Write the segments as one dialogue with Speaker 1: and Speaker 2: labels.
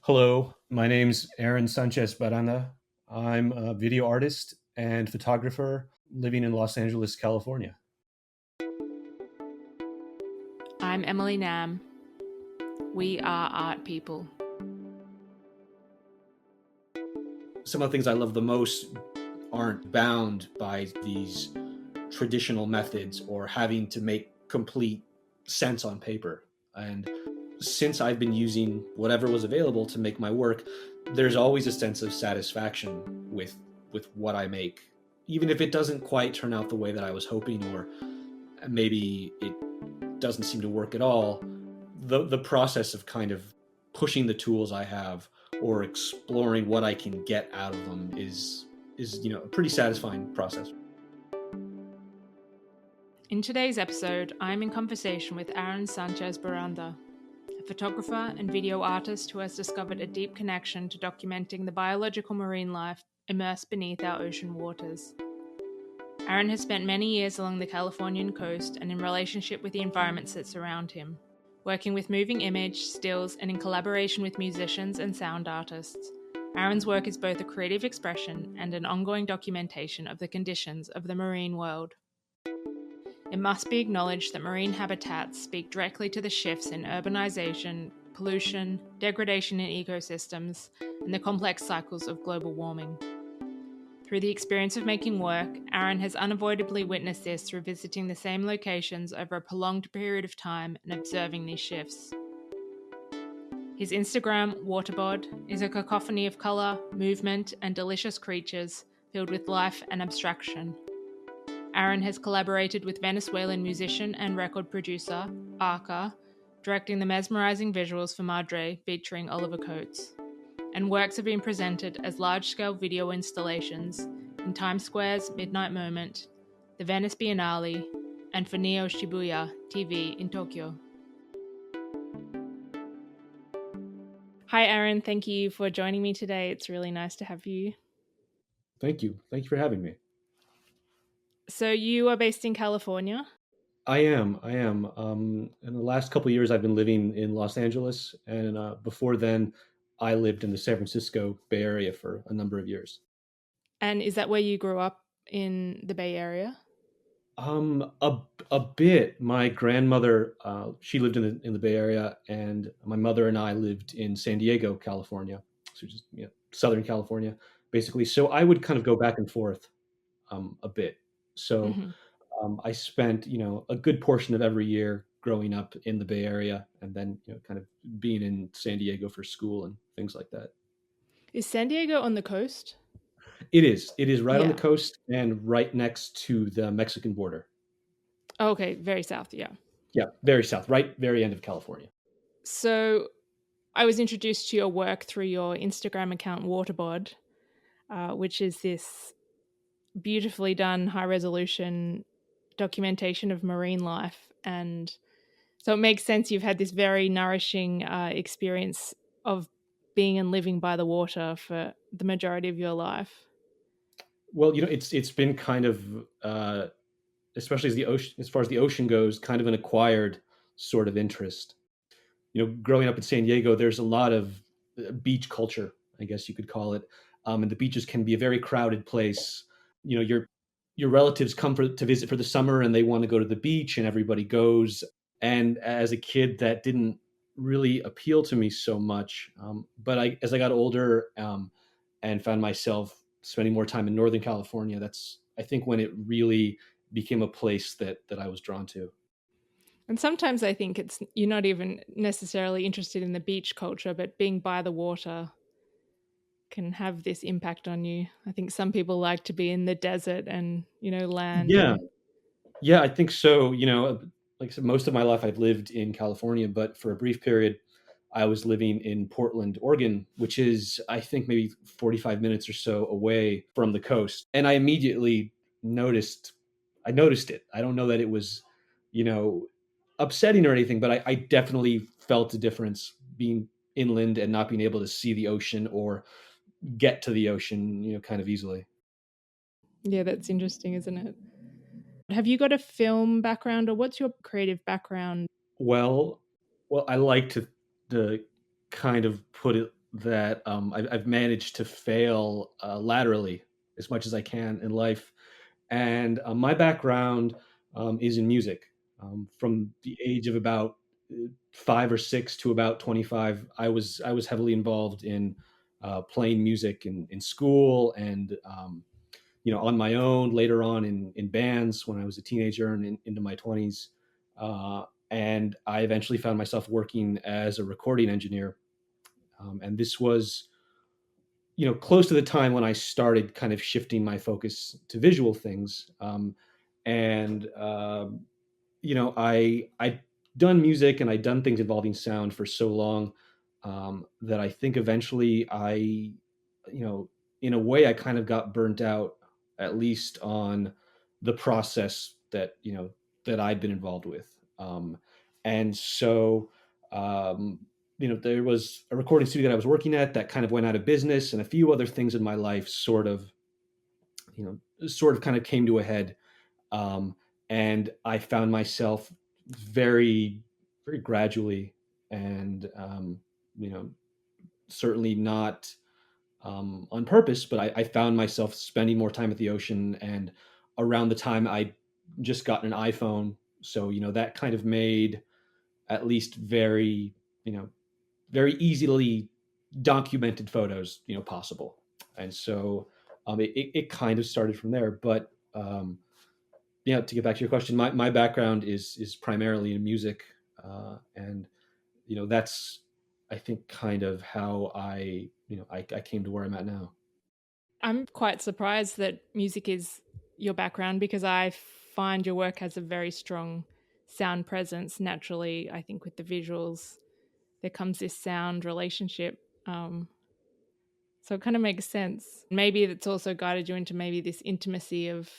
Speaker 1: Hello, my name's Aron Sanchez Baranda. I'm a video artist and photographer living in Los Angeles, California.
Speaker 2: I'm Emily Nam. We are art people.
Speaker 1: Some of the things I love the most aren't bound by these traditional methods or having to make complete sense on paper. And since I've been using whatever was available to make my work, there's always a sense of satisfaction with what I make, even if it doesn't quite turn out the way that I was hoping, or maybe it doesn't seem to work at all. The process of kind of pushing the tools I have or exploring what I can get out of them is a pretty satisfying process.
Speaker 2: In today's episode, I'm in conversation with Aron Sanchez Baranda, a photographer and video artist who has discovered a deep connection to documenting the biological marine life immersed beneath our ocean waters. Aron has spent many years along the Californian coast and in relationship with the environments that surround him, working with moving image, stills, and in collaboration with musicians and sound artists. Aron's work is both a creative expression and an ongoing documentation of the conditions of the marine world. It must be acknowledged that marine habitats speak directly to the shifts in urbanization, pollution, degradation in ecosystems, and the complex cycles of global warming. Through the experience of making work, Aron has unavoidably witnessed this through visiting the same locations over a prolonged period of time and observing these shifts. His Instagram, Waterbod, is a cacophony of colour, movement, and delicious creatures filled with life and abstraction. Aron has collaborated with Venezuelan musician and record producer, Arca, directing the mesmerising visuals for Madre featuring Oliver Coates. And works have been presented as large-scale video installations in Times Square's Midnight Moment, the Venice Biennale, and for Neo Shibuya TV in Tokyo. Hi, Aron. Thank you for joining me today. It's really nice to have you.
Speaker 1: Thank you. Thank you for having me.
Speaker 2: So you are based in California?
Speaker 1: I am. In the last couple of years, I've been living in Los Angeles, and before then, I lived in the San Francisco Bay Area for a number of years.
Speaker 2: And is that where you grew up in the Bay Area?
Speaker 1: A bit. My grandmother, she lived in the Bay Area, and my mother and I lived in San Diego, California, so just Southern California, basically. So I would kind of go back and forth a bit. So
Speaker 2: Mm-hmm.
Speaker 1: I spent a good portion of every year growing up in the Bay Area, and then kind of being in San Diego for school and things like that.
Speaker 2: Is San Diego on the coast?
Speaker 1: It is. It is right on the
Speaker 2: Yeah.
Speaker 1: coast and right next to the Mexican border.
Speaker 2: Oh, okay, very south, yeah.
Speaker 1: Yeah, very south, right, very end of California.
Speaker 2: So I was introduced to your work through your Instagram account, Waterbod, which is this beautifully done high resolution documentation of marine life. And so it makes sense you've had this very nourishing experience of being and living by the water for the majority of your life.
Speaker 1: Well, it's been kind of especially as far as the ocean goes, kind of an acquired sort of interest. Growing up in San Diego, there's a lot of beach culture, I guess you could call it, and the beaches can be a very crowded place. Your relatives come to visit for the summer, and they want to go to the beach, and everybody goes. And as a kid, that didn't really appeal to me so much. But as I got older and found myself spending more time in Northern California, that's I think when it really became a place that I was drawn to.
Speaker 2: And sometimes I think you're not even necessarily interested in the beach culture, but being by the water can have this impact on you. I think some people like to be in the desert and, land.
Speaker 1: Yeah, yeah, I think so. Like I said, most of my life I've lived in California, but for a brief period, I was living in Portland, Oregon, which is, I think, maybe 45 minutes or so away from the coast. And I immediately I noticed it. I don't know that it was, you know, upsetting or anything, but I definitely felt a difference being inland and not being able to see the ocean or get to the ocean, kind of easily.
Speaker 2: Yeah, that's interesting, isn't it? Have you got a film background or what's your creative background?
Speaker 1: Well, I like to kind of put it that I've managed to fail laterally as much as I can in life. And my background is in music. From the age of about 5 or 6 to about 25, I was heavily involved in playing music in school and on my own. Later on in bands when I was a teenager and into my 20s, and I eventually found myself working as a recording engineer. And this was close to the time when I started kind of shifting my focus to visual things. And I'd done music and I'd done things involving sound for so long that I think eventually you know, in a way, I kind of got burnt out, at least on the process that I'd been involved with. And so, um, there was a recording studio that I was working at that kind of went out of business, and a few other things in my life sort of kind of came to a head. Um, and I found myself very, very gradually, and certainly not on purpose, but I found myself spending more time at the ocean. And around the time I just got an iPhone, so that kind of made at least very easily documented photos possible. And so it kind of started from there. But yeah, to get back to your question, my background is primarily in music, and that's, I think, kind of how I came to where I'm at now.
Speaker 2: I'm quite surprised that music is your background because I find your work has a very strong sound presence naturally. I think with the visuals, there comes this sound relationship. So it kind of makes sense. Maybe it's also guided you into maybe this intimacy of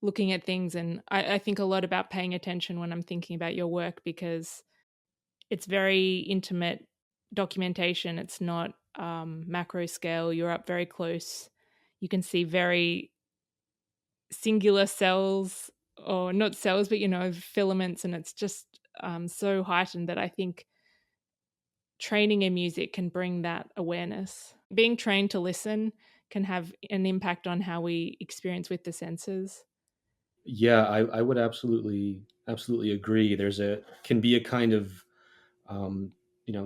Speaker 2: looking at things. And I think a lot about paying attention when I'm thinking about your work because it's very intimate documentation. It's not macro scale. You're up very close. You can see very singular cells, or not cells, but filaments, and it's just so heightened that I think training in music can bring that awareness. Being trained to listen can have an impact on how we experience with the senses.
Speaker 1: Yeah, I would absolutely agree. There's a can be a kind of um,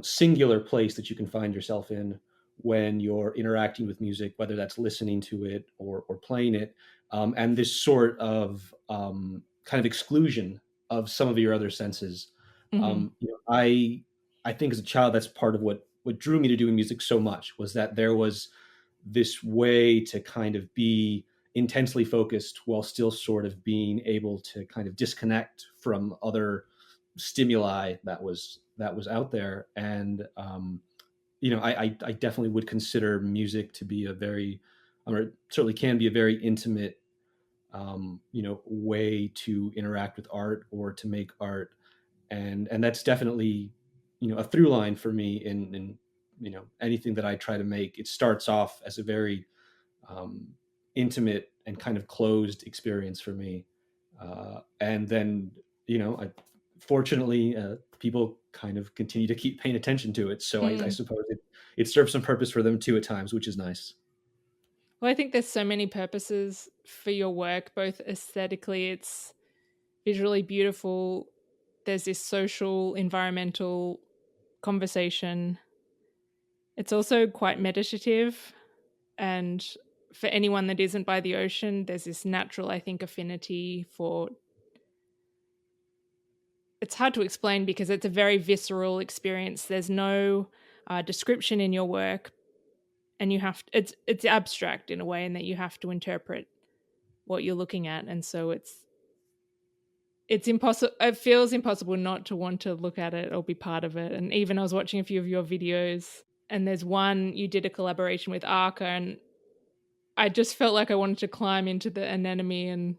Speaker 1: singular place that you can find yourself in when you're interacting with music, whether that's listening to it or playing it, and this sort of kind of exclusion of some of your other senses.
Speaker 2: Hmm.
Speaker 1: I think as a child, that's part of what drew me to doing music so much, was that there was this way to kind of be intensely focused while still sort of being able to kind of disconnect from other stimuli that was out there. And I definitely would consider music to be a very, or it certainly can be a very intimate way to interact with art or to make art. And that's definitely a through line for me in anything that I try to make. It starts off as a very um, intimate and kind of closed experience for me. And then, fortunately, people kind of continue to keep paying attention to it. So I
Speaker 2: Mm.
Speaker 1: suppose it serves some purpose for them too at times, which is nice.
Speaker 2: Well, I think there's so many purposes for your work, both aesthetically, it's visually beautiful. There's this social, environmental conversation. It's also quite meditative. And for anyone that isn't by the ocean, there's this natural, I think, affinity for. It's hard to explain because it's a very visceral experience. There's no description in your work, and it's abstract in a way, in that you have to interpret what you're looking at, and so it's impossible. It feels impossible not to want to look at it or be part of it. And even I was watching a few of your videos, and there's one you did a collaboration with Arca, and I just felt like I wanted to climb into the anemone, and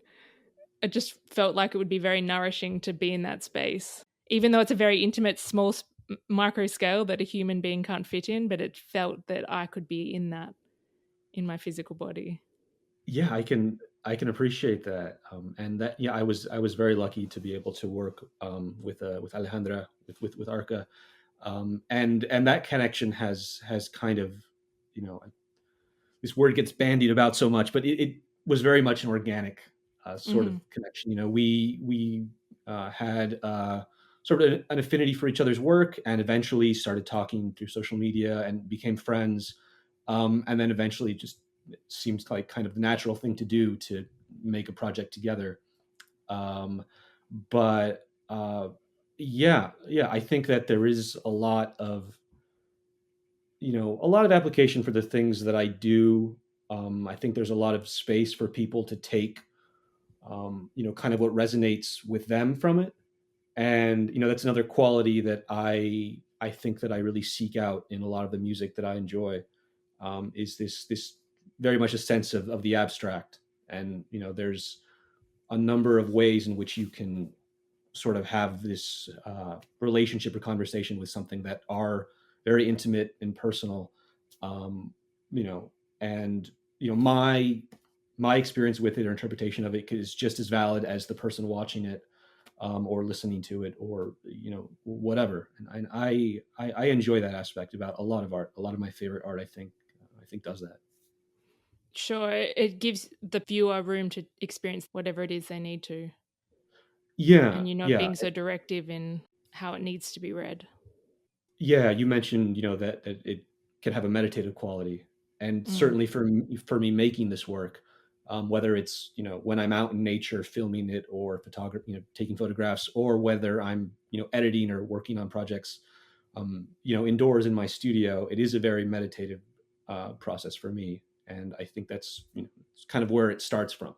Speaker 2: it just felt like it would be very nourishing to be in that space. Even though it's a very intimate, small, micro scale that a human being can't fit in, but it felt that I could be in that in my physical body.
Speaker 1: Yeah, I can appreciate that, and that I was very lucky to be able to work with Alejandra with Arca. And that connection has kind of, you know, this word gets bandied about so much, but it was very much an organic sort of
Speaker 2: Hmm.
Speaker 1: connection. You know, we had sort of an affinity for each other's work, and eventually started talking through social media and became friends. And then eventually, just it seems like kind of the natural thing to do to make a project together. Um, but yeah, I think that there is a lot of, a lot of application for the things that I do. I think there's a lot of space for people to take, kind of what resonates with them from it. And, that's another quality that I think that I really seek out in a lot of the music that I enjoy, is this very much a sense of the abstract. And, there's a number of ways in which you can sort of have this relationship or conversation with something that are very intimate and personal. um, you know and my experience with it or interpretation of it is just as valid as the person watching it, or listening to it, or whatever. And I enjoy that aspect about a lot of art. A lot of my favorite art, I think does that.
Speaker 2: Sure, it gives the viewer room to experience whatever it is they need to,
Speaker 1: Yeah,
Speaker 2: and you're not
Speaker 1: yeah.
Speaker 2: being so directive in how it needs to be read.
Speaker 1: Yeah, you mentioned, that it can have a meditative quality, and
Speaker 2: Mm,
Speaker 1: certainly for me making this work, whether it's, when I'm out in nature filming it, or photography, taking photographs, or whether I'm, editing or working on projects, indoors in my studio, it is a very meditative process for me, and I think that's, it's kind of where it starts from.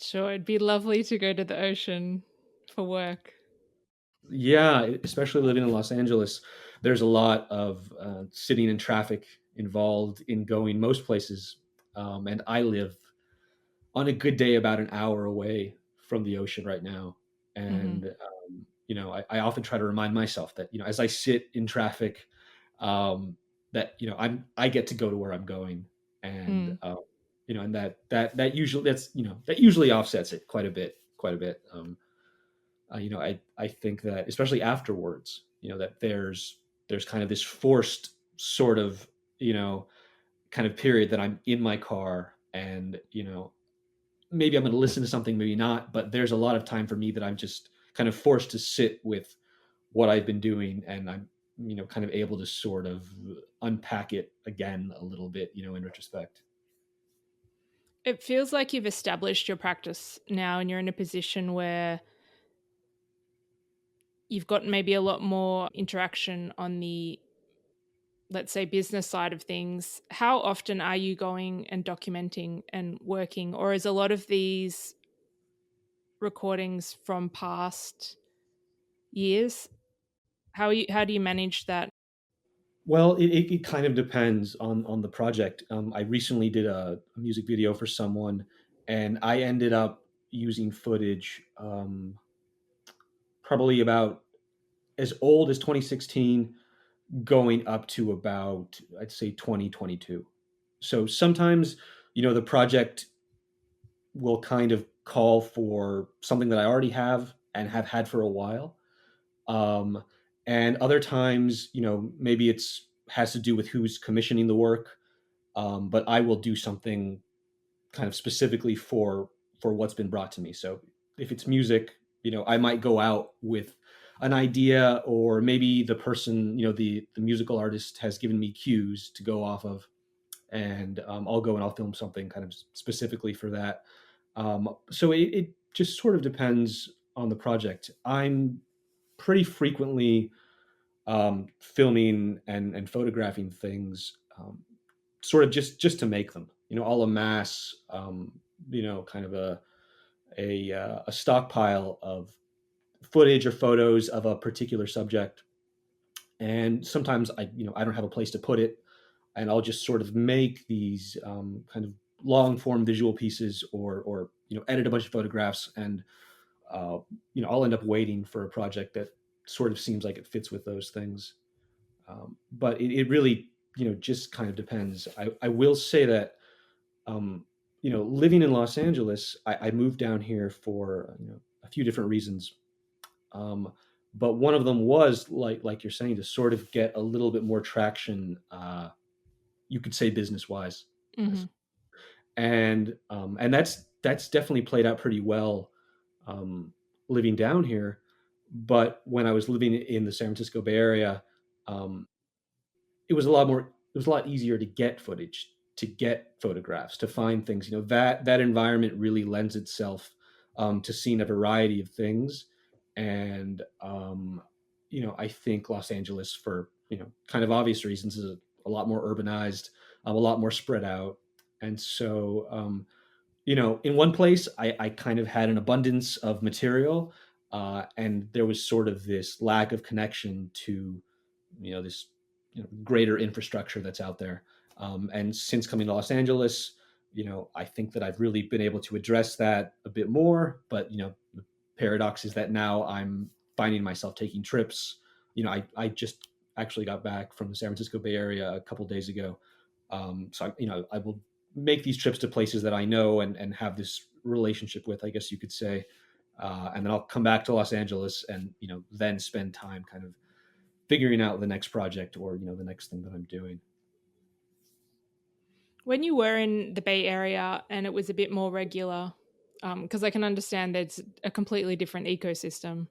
Speaker 2: sure, it'd be lovely to go to the ocean for work.
Speaker 1: Yeah, especially living in Los Angeles, there's a lot of sitting in traffic involved in going most places. And I live on a good day about an hour away from the ocean right now.
Speaker 2: Hmm.
Speaker 1: And, I often try to remind myself that, as I sit in traffic, that, I get to go to where I'm going. And,
Speaker 2: Mm.
Speaker 1: and that usually offsets it quite a bit, quite a bit. I think that especially afterwards, that there's kind of this forced sort of, kind of period that I'm in my car, and maybe I'm going to listen to something, maybe not, but there's a lot of time for me that I'm just kind of forced to sit with what I've been doing, and I'm, kind of able to sort of unpack it again a little bit, in retrospect.
Speaker 2: It feels like you've established your practice now and you're in a position where you've got maybe a lot more interaction on the, let's say, business side of things. How often are you going and documenting and working, or is a lot of these recordings from past years? How do you manage that?
Speaker 1: Well, it kind of depends on the project. I recently did a music video for someone, and I ended up using footage, probably about as old as 2016, going up to about, I'd say, 2022. So sometimes, the project will kind of call for something that I already have and have had for a while. Um, and other times, maybe it's has to do with who's commissioning the work. But I will do something kind of specifically for what's been brought to me. So if it's music, I might go out with an idea, or maybe the person, the musical artist has given me cues to go off of, and I'll go and I'll film something kind of specifically for that. So it just sort of depends on the project. I'm pretty frequently filming and photographing things, sort of just to make them. I'll amass, kind of a stockpile of footage or photos of a particular subject, and sometimes I don't have a place to put it, and I'll just sort of make these kind of long form visual pieces, or edit a bunch of photographs, and I'll end up waiting for a project that sort of seems like it fits with those things. But it really, just kind of depends. I will say that, um, living in Los Angeles, I moved down here for, a few different reasons. Um, but one of them was like you're saying, to sort of get a little bit more traction. You could say business wise,
Speaker 2: Hmm.
Speaker 1: and that's definitely played out pretty well, um, living down here. But when I was living in the San Francisco Bay Area, um, it was a lot easier to get footage, to get photographs, to find things. That environment really lends itself, to seeing a variety of things. And I think Los Angeles, for kind of obvious reasons, is a lot more urbanized, a lot more spread out. And so in one place, I kind of had an abundance of material, and there was sort of this lack of connection to this greater infrastructure that's out there. And since coming to Los Angeles, I think that I've really been able to address that a bit more. But the paradox is that now I'm finding myself taking trips. I just actually got back from the San Francisco Bay Area a couple days ago. I will make these trips to places that I know and have this relationship with, I guess you could say. And then I'll come back to Los Angeles and then spend time kind of figuring out the next project, or the next thing that I'm doing.
Speaker 2: When you were in the Bay Area and it was a bit more regular, because I can understand that it's a completely different ecosystem.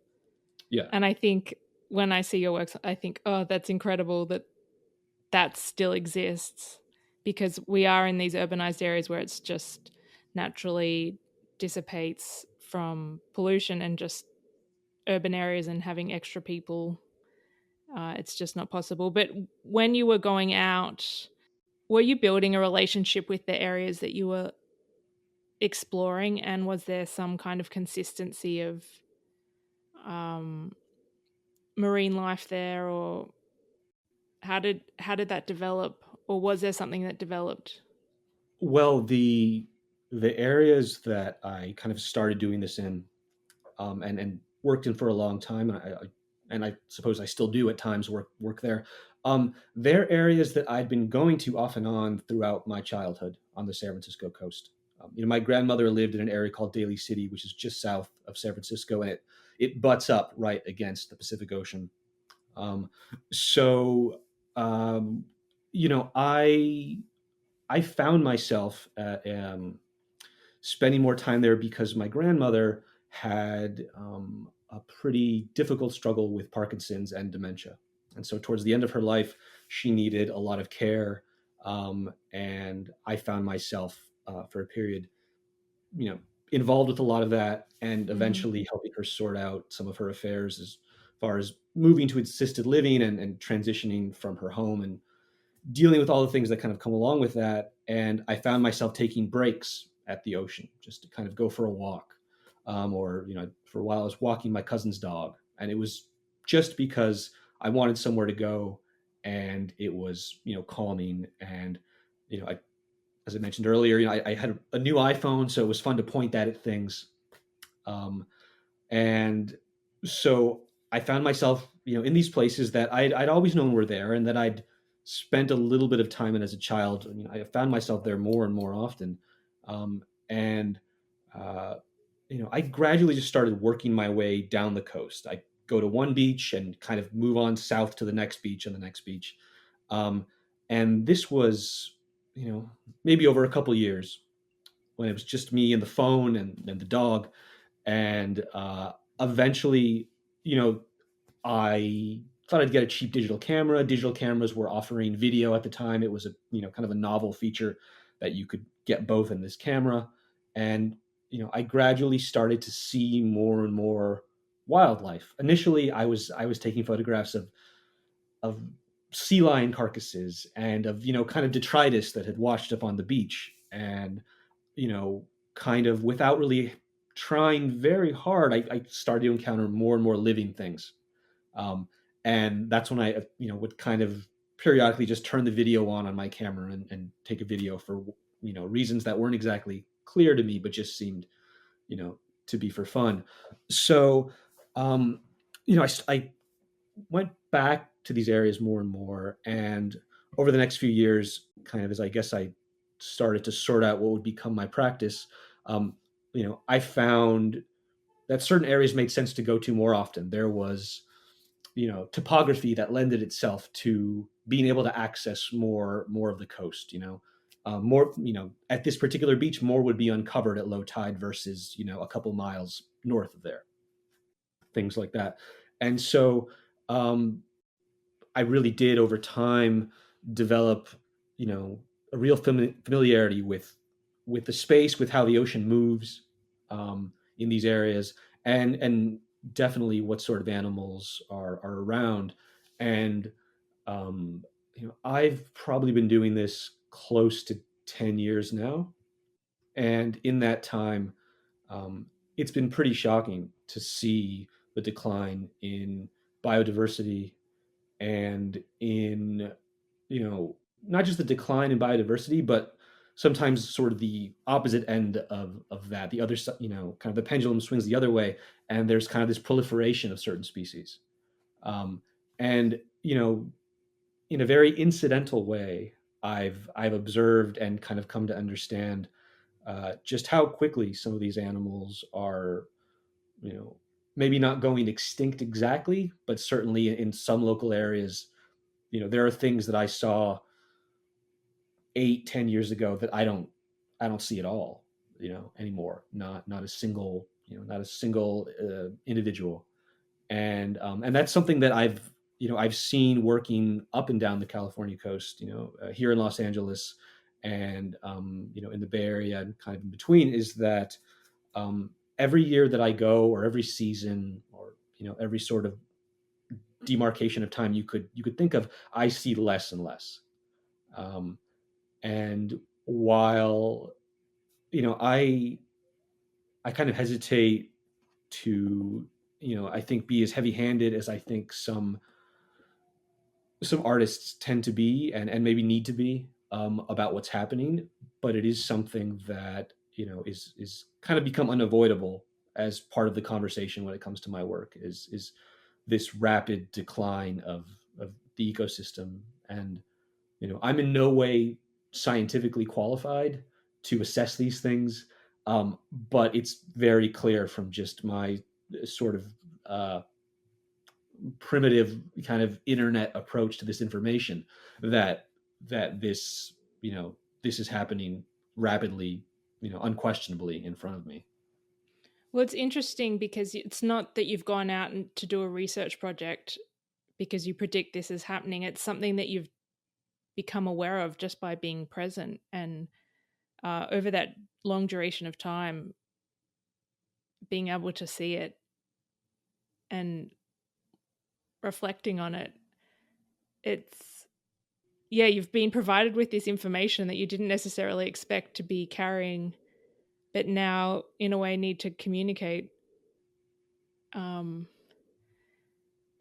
Speaker 1: Yeah.
Speaker 2: And I think when I see your works, I think, oh, that's incredible that that still exists, because we are in these urbanized areas where it's just naturally dissipates from pollution and just urban areas and having extra people. It's just not possible. But when you were going out, were you building a relationship with the areas that you were exploring, and was there some kind of consistency of um, marine life there, or how did that develop, or was there something that developed?
Speaker 1: Well, the areas that I kind of started doing this in, and worked in for a long time, and I suppose I still do at times work there. They're areas that I'd been going to off and on throughout my childhood on the San Francisco coast. My grandmother lived in an area called Daly City, which is just south of San Francisco, and it butts up right against the Pacific Ocean. Um, so um, you know, I found myself spending more time there because my grandmother had a pretty difficult struggle with Parkinson's and dementia. And so, towards the end of her life, she needed a lot of care. And I found myself, for a period, you know, involved with a lot of that, and
Speaker 2: Mm-hmm.
Speaker 1: eventually helping her sort out some of her affairs as far as moving to assisted living, and transitioning from her home, and dealing with all the things that kind of come along with that. And I found myself taking breaks at the ocean just to kind of go for a walk. Or, for a while I was walking my cousin's dog, and it was just because I wanted somewhere to go, and it was, calming. And, as I mentioned earlier, I had a new iPhone, so it was fun to point that at things. Um, and so I found myself, in these places that I'd always known were there, and that I'd spent a little bit of time in as a child. I found myself there more and more often. And, uh, I gradually just started working my way down the coast. I go to one beach and kind of move on south to the next beach and the next beach. Um, and this was, maybe over a couple years, when it was just me and the phone, and the dog. And eventually, you know, I thought I'd get a cheap digital camera. Digital cameras were offering video at the time. It was a kind of a novel feature that you could get both in this camera. And I gradually started to see more and more wildlife. Initially, I was taking photographs of sea lion carcasses, and of kind of detritus that had washed up on the beach. And kind of without really trying very hard, I started to encounter more and more living things. Um, and that's when I, would kind of periodically just turn the video on my camera, and take a video for, reasons that weren't exactly clear to me, but just seemed, you know, to be for fun. So, um, I went back to these areas more and more. And over the next few years, kind of as I guess I started to sort out what would become my practice, I found that certain areas made sense to go to more often. There was topography that lended itself to being able to access more of the coast. More, at this particular beach, more would be uncovered at low tide versus a couple miles north of there, things like that. And so um, I really did over time develop, a real familiarity with the space, with how the ocean moves in these areas, and definitely what sort of animals are around. And I've probably been doing this close to 10 years now, and in that time, um, it's been pretty shocking to see the decline in biodiversity and in you know not just the decline in biodiversity, but sometimes sort of the opposite end of that, the other side, kind of the pendulum swings the other way, and there's kind of this proliferation of certain species. And in a very incidental way, I've observed and kind of come to understand just how quickly some of these animals are, you know maybe not going extinct exactly, but certainly in some local areas. There are things that I saw 8, 10 years ago that I don't see at all, anymore. Not a single, individual. And that's something that I've seen working up and down the California coast, here in Los Angeles, and in the Bay Area, and kind of in between, is that every year that I go, or every season, or every sort of demarcation of time you could think of, I see less and less. Um, and while I kind of hesitate to, I think, be as heavy-handed as I think some artists tend to be, and maybe need to be, about what's happening. But it is something that is kind of become unavoidable as part of the conversation when it comes to my work, is this rapid decline of the ecosystem. And I'm in no way scientifically qualified to assess these things, but it's very clear from just my sort of primitive kind of internet approach to this information, that this this is happening rapidly, unquestionably in front of me.
Speaker 2: Well, it's interesting because it's not that you've gone out and to do a research project because you predict this is happening. It's something that you've become aware of just by being present, and over that long duration of time, being able to see it and reflecting on it. It's, yeah, you've been provided with this information that you didn't necessarily expect to be carrying, but now in a way need to communicate. Um,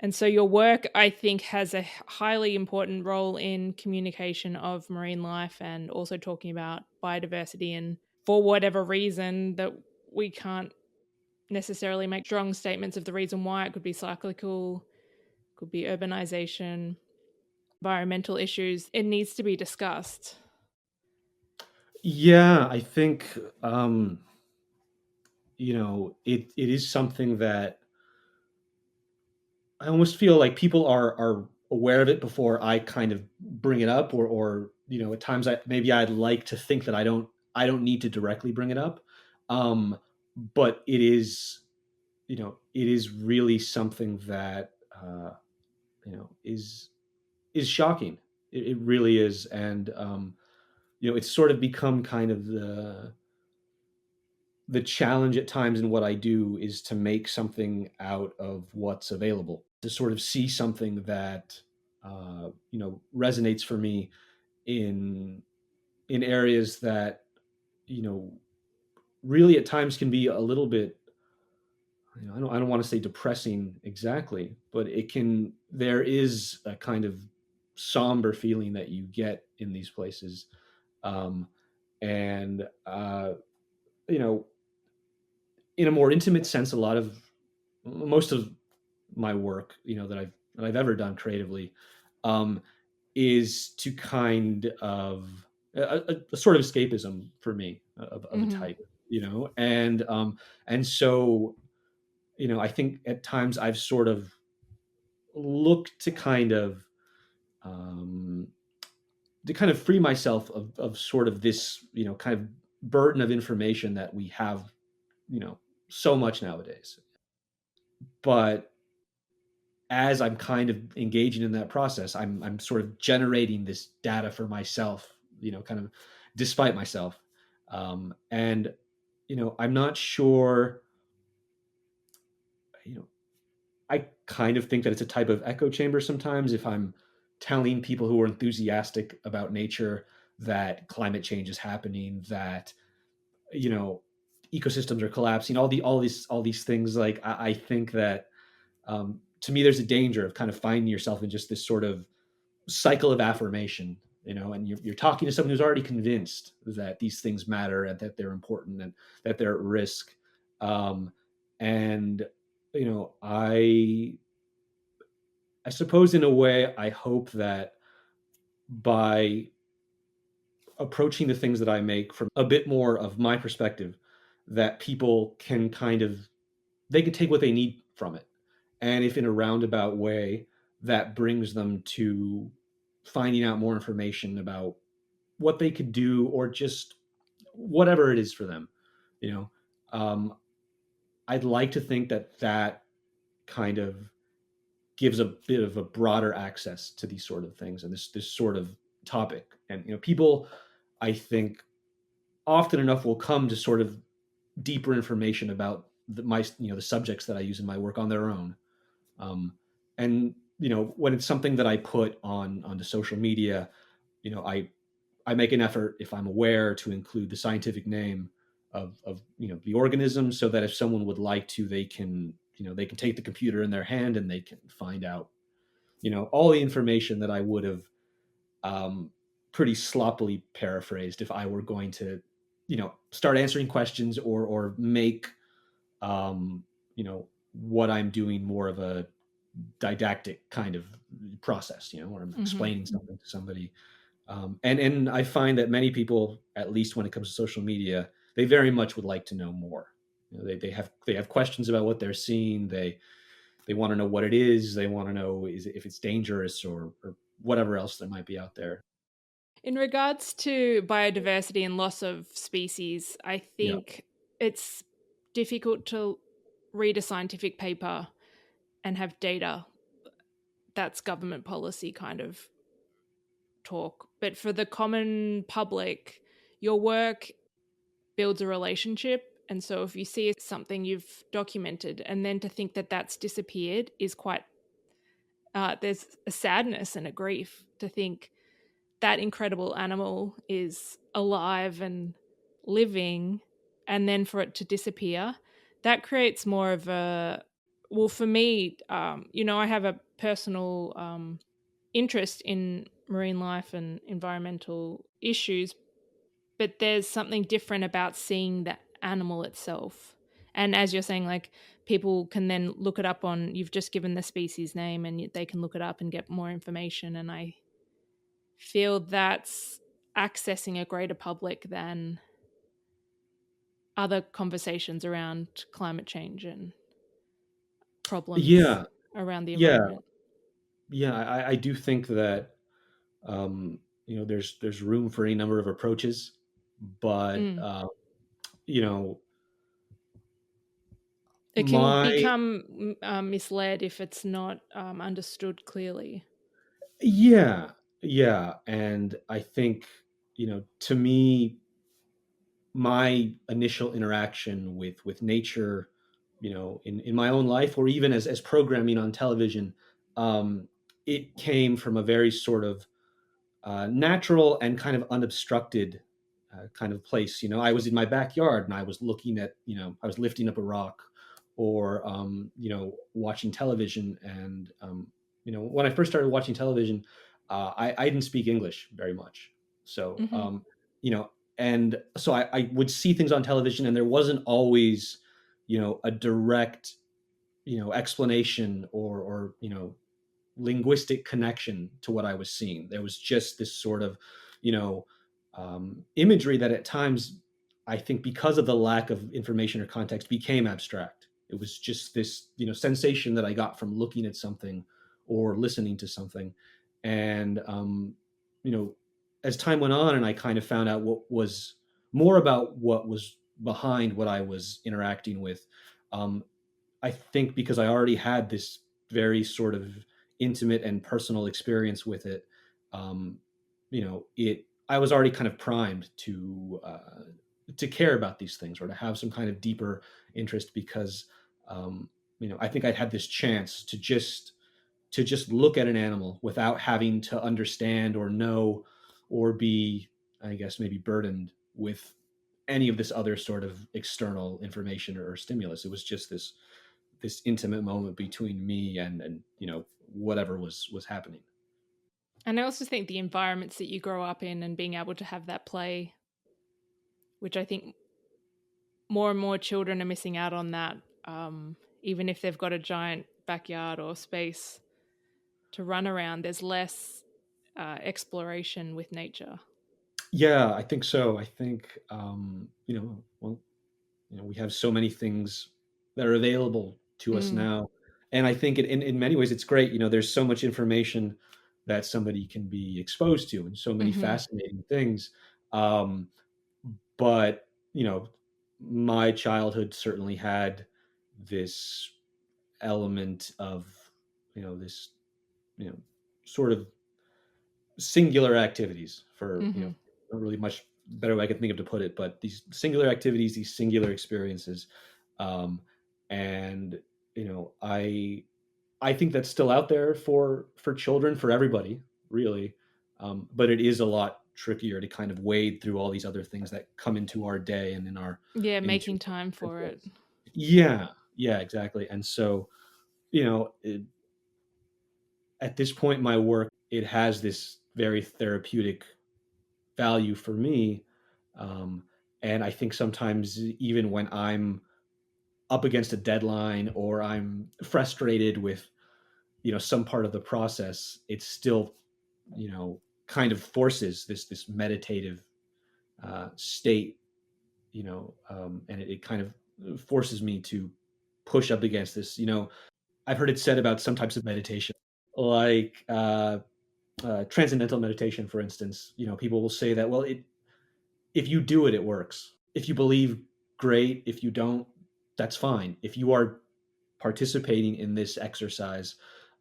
Speaker 2: and so your work, I think, has a highly important role in communication of marine life, and also talking about biodiversity. And for whatever reason that we can't necessarily make strong statements of the reason why, it could be cyclical, could be urbanization, environmental issues, it needs to be discussed.
Speaker 1: Yeah, I think it is something that I almost feel like people are aware of it before I kind of bring it up, or at times maybe I'd like to think that I don't need to directly bring it up. um but it is really something that is shocking. It really is. And it's sort of become kind of the challenge at times in what I do, is to make something out of what's available, to sort of see something that resonates for me in areas that you know really at times can be a little bit, I don't want to say depressing exactly, but there is a kind of somber feeling that you get in these places. um, and you know in a more intimate sense, a lot of most of my work, that I've ever done creatively, um, is to kind of a sort of escapism for me, of a
Speaker 2: Mm-hmm.
Speaker 1: type, and so I think at times I've sort of look um, to kind of free myself of sort of this, kind of burden of information that we have, you know, so much nowadays. But as I'm kind of engaging in that process, I'm sort of generating this data for myself, kind of despite myself. And I'm not sure, you know, I kind of think that it's a type of echo chamber sometimes if I'm telling people who are enthusiastic about nature that climate change is happening, that you know ecosystems are collapsing, all these things. Like I think that to me there's a danger of kind of finding yourself in just this sort of cycle of affirmation, and you're talking to someone who's already convinced that these things matter and that they're important and that they're at risk. And I suppose in a way I hope that by approaching the things that I make from a bit more of my perspective, that people can kind of they can take what they need from it. And if in a roundabout way that brings them to finding out more information about what they could do, or just whatever it is for them, you know, um, I'd like to think that that kind of gives a bit of a broader access to these sort of things and this sort of topic. And people, I think, often enough will come to sort of deeper information about the subjects that I use in my work on their own. Um, and when it's something that I put onto social media, I make an effort, if I'm aware, to include the scientific name of the organism, so that if someone would like to, they can take the computer in their hand and they can find out all the information that I would have um, pretty sloppily paraphrased if I were going to start answering questions, or make what I'm doing more of a didactic kind of process, where I'm
Speaker 2: Mm-hmm.
Speaker 1: explaining something to somebody. And I find that many people, at least when it comes to social media, they very much would like to know more. They have questions about what they're seeing. They want to know what it is. They want to know if it's dangerous, or whatever else that might be out there.
Speaker 2: In regards to biodiversity and loss of species, I
Speaker 1: Yeah.
Speaker 2: think it's difficult to read a scientific paper and have data that's government policy kind of talk. But for the common public, your work builds a relationship. And so if you see something you've documented and then to think that that's disappeared is quite, there's a sadness and a grief to think that incredible animal is alive and living, and then for it to disappear, that creates more of a, well, for me, I have a personal interest in marine life and environmental issues, but there's something different about seeing the animal itself. And as you're saying, like, people can then look it up on, you've just given the species name and they can look it up and get more information. And I feel that's accessing a greater public than other conversations around climate change and problems
Speaker 1: Yeah.
Speaker 2: around the
Speaker 1: Yeah.
Speaker 2: environment.
Speaker 1: Yeah. I do think that there's room for any number of approaches, but
Speaker 2: Mm.
Speaker 1: you know
Speaker 2: It can
Speaker 1: my
Speaker 2: become misled if it's not understood clearly.
Speaker 1: yeah, yeah. And I think to me, my initial interaction with nature, in my own life, or even as programming on television, um it came from a very sort of natural and kind of unobstructed kind of place. I was in my backyard and I was looking at, I was lifting up a rock, or watching television. And when I first started watching television, I didn't speak English very much. So
Speaker 2: Mm-hmm.
Speaker 1: you know, and so I would see things on television, and there wasn't always a direct explanation, or linguistic connection to what I was seeing. There was just this sort of, you know, imagery that at times, I think, because of the lack of information or context, became abstract. It was just this, sensation that I got from looking at something, or listening to something. And you know, as time went on, and I kind of found out what was more about what was behind what I was interacting with. Um, I think because I already had this very sort of intimate and personal experience with it, um, it I was already kind of primed to care about these things or to have some kind of deeper interest because um, I think I'd had this chance to just look at an animal without having to understand or know or be, I guess, maybe burdened with any of this other sort of external information or stimulus. It was just this intimate moment between me and whatever was happening.
Speaker 2: And I also think the environments that you grow up in and being able to have that play, which I think more and more children are missing out on that, even if they've got a giant backyard or space to run around, there's less exploration with nature.
Speaker 1: Yeah, I think so. I think well, we have so many things that are available to us
Speaker 2: Mm.
Speaker 1: now, and I think in many ways it's great. There's so much information that somebody can be exposed to, and so many
Speaker 2: Hmm.
Speaker 1: fascinating things. Um, but my childhood certainly had this element of this you know sort of singular activities for
Speaker 2: Hmm.
Speaker 1: not really much better way I can think of to put it, but these singular activities, these singular experiences, um, and I think that's still out there for children, for everybody, really, but it is a lot trickier to kind of wade through all these other things that come into our day and
Speaker 2: Yeah,
Speaker 1: into
Speaker 2: making time
Speaker 1: our
Speaker 2: for it.
Speaker 1: schedules. Yeah, yeah, exactly. And so you know, it, at this point in my work, it has this very therapeutic value for me. Um, and I think sometimes even when I'm up against a deadline or I'm frustrated with, some part of the process, it still, kind of forces this meditative state, and it kind of forces me to push up against this. I've heard it said about some types of meditation, like transcendental meditation, for instance. People will say that, well, if you do it, it works. If you believe, great. If you don't, that's fine. If you are participating in this exercise,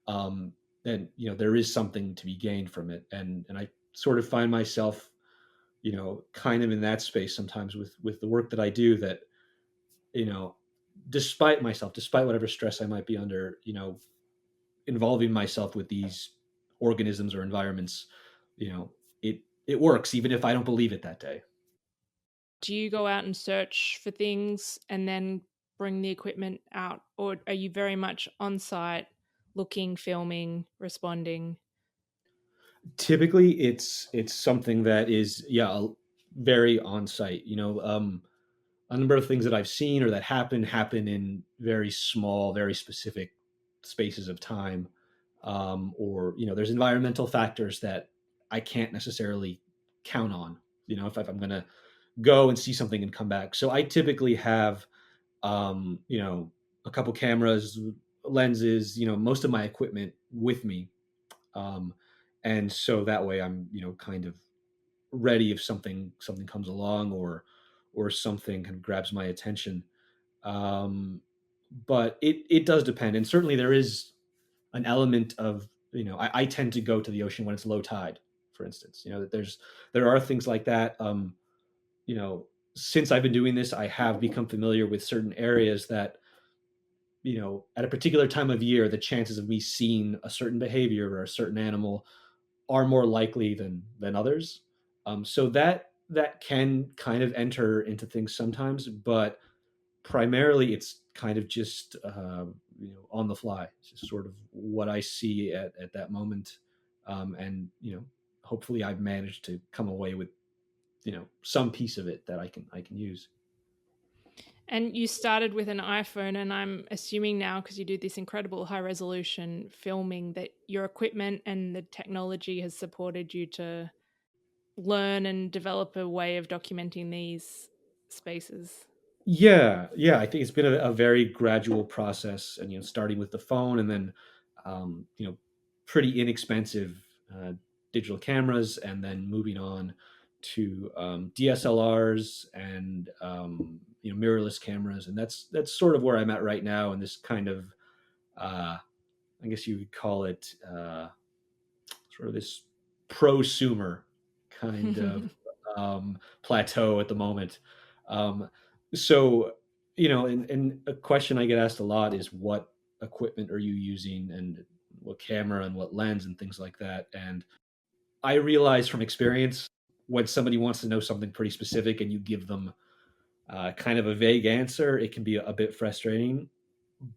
Speaker 1: um, then there is something to be gained from it. And I sort of find myself, kind of in that space sometimes with the work that I do. That you know, despite myself, despite whatever stress I might be under, involving myself with these organisms or environments, it works even if I don't believe it that day.
Speaker 2: Do you go out and search for things and then bring the equipment out, or are you very much on site, looking, filming, responding?
Speaker 1: Typically, it's something that is, yeah, very on site. A number of things that I've seen or that happen in very small, very specific spaces of time, or there's environmental factors that I can't necessarily count on. If I'm going to go and see something and come back. So I typically have, um, you know, a couple cameras, lenses, most of my equipment with me. Um, and so that way I'm, kind of ready if something comes along or something kind of grabs my attention. Um, but it does depend. And certainly there is an element of, I tend to go to the ocean when it's low tide, for instance, that there are things like that. You know, since I've been doing this, I have become familiar with certain areas that, at a particular time of year, the chances of me seeing a certain behavior or a certain animal are more likely than others. So that can kind of enter into things sometimes, but primarily it's kind of just on the fly. It's just sort of what I see at that moment, and hopefully I've managed to come away with some piece of it that I can use.
Speaker 2: And you started with an iPhone, and I'm assuming now, because you do this incredible high resolution filming, that your equipment and the technology has supported you to learn and develop a way of documenting these spaces.
Speaker 1: Yeah, yeah. I think it's been a very gradual process, and starting with the phone, and then pretty inexpensive digital cameras, and then moving on to DSLRs and mirrorless cameras, and that's sort of where I'm at right now in this kind of uh, I guess you would call it sort of this prosumer kind of plateau at the moment. Um, so, and a question I get asked a lot is what equipment are you using and what camera and what lens and things like that. And I realize from experience when somebody wants to know something pretty specific and you give them kind of a vague answer, it can be a bit frustrating.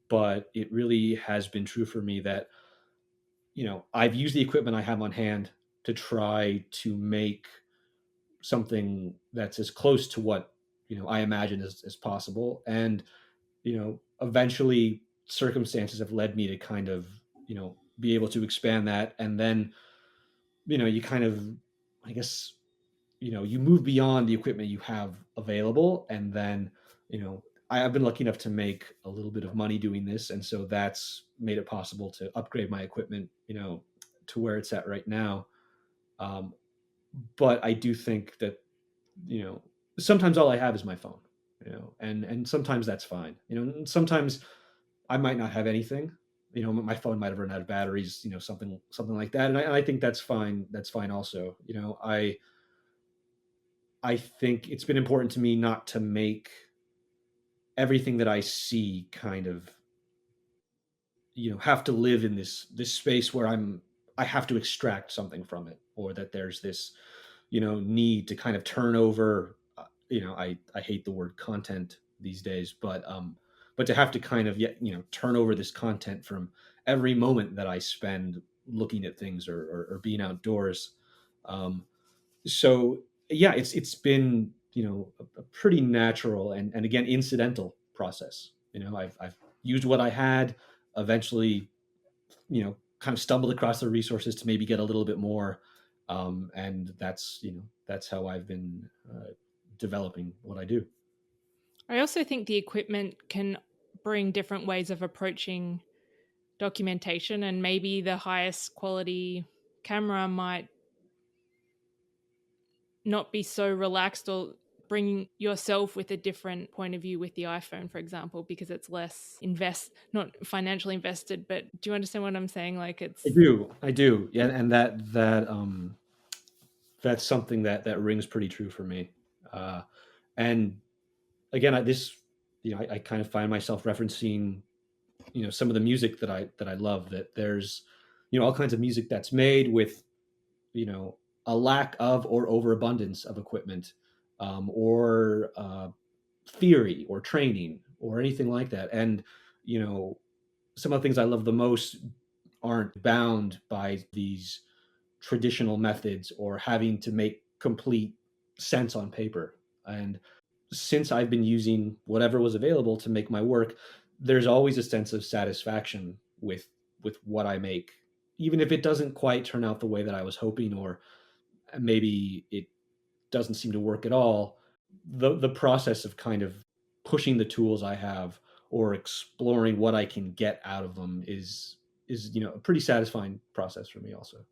Speaker 1: But it really has been true for me that I've used the equipment I have on hand to try to make something that's as close to what I imagine as possible. And eventually circumstances have led me to kind of be able to expand that, and then you kind of, I guess, you move beyond the equipment you have available, and then I've been lucky enough to make a little bit of money doing this, and so that's made it possible to upgrade my equipment to where it's at right now. um, but I do think that you know sometimes all I have is my phone, and sometimes that's fine. And sometimes I might not have anything. My phone might have run out of batteries, something like that, and I think that's fine. That's fine also. I think it's been important to me not to make everything that I see kind of have to live in this space where I have to extract something from it, or that there's this need to kind of turn over. I hate the word content these days, but to have to kind of turn over this content from every moment that I spend looking at things, or being outdoors. So yeah, it's been a pretty natural and again incidental process. I've used what I had, eventually kind of stumbled across the resources to maybe get a little bit more, and that's how I've been developing what I do.
Speaker 2: I also think the equipment can bring different ways of approaching documentation, and maybe the highest quality camera might not be so relaxed, or bring yourself with a different point of view with the iPhone, for example, because it's less not financially invested. But do you understand what I'm saying? Like
Speaker 1: I
Speaker 2: it's
Speaker 1: do, I do, yeah, and that's something that rings pretty true for me. And again, I kind of find myself referencing some of the music that I love. That there's all kinds of music that's made with a lack of or overabundance of equipment, or theory or training or anything like that. And you know some of the things I love the most aren't bound by these traditional methods or having to make complete sense on paper. And since I've been using whatever was available to make my work, there's always a sense of satisfaction with what I make, even if it doesn't quite turn out the way that I was hoping, or maybe it doesn't seem to work at all. The process of kind of pushing the tools I have, or exploring what I can get out of them, is a pretty satisfying process for me also.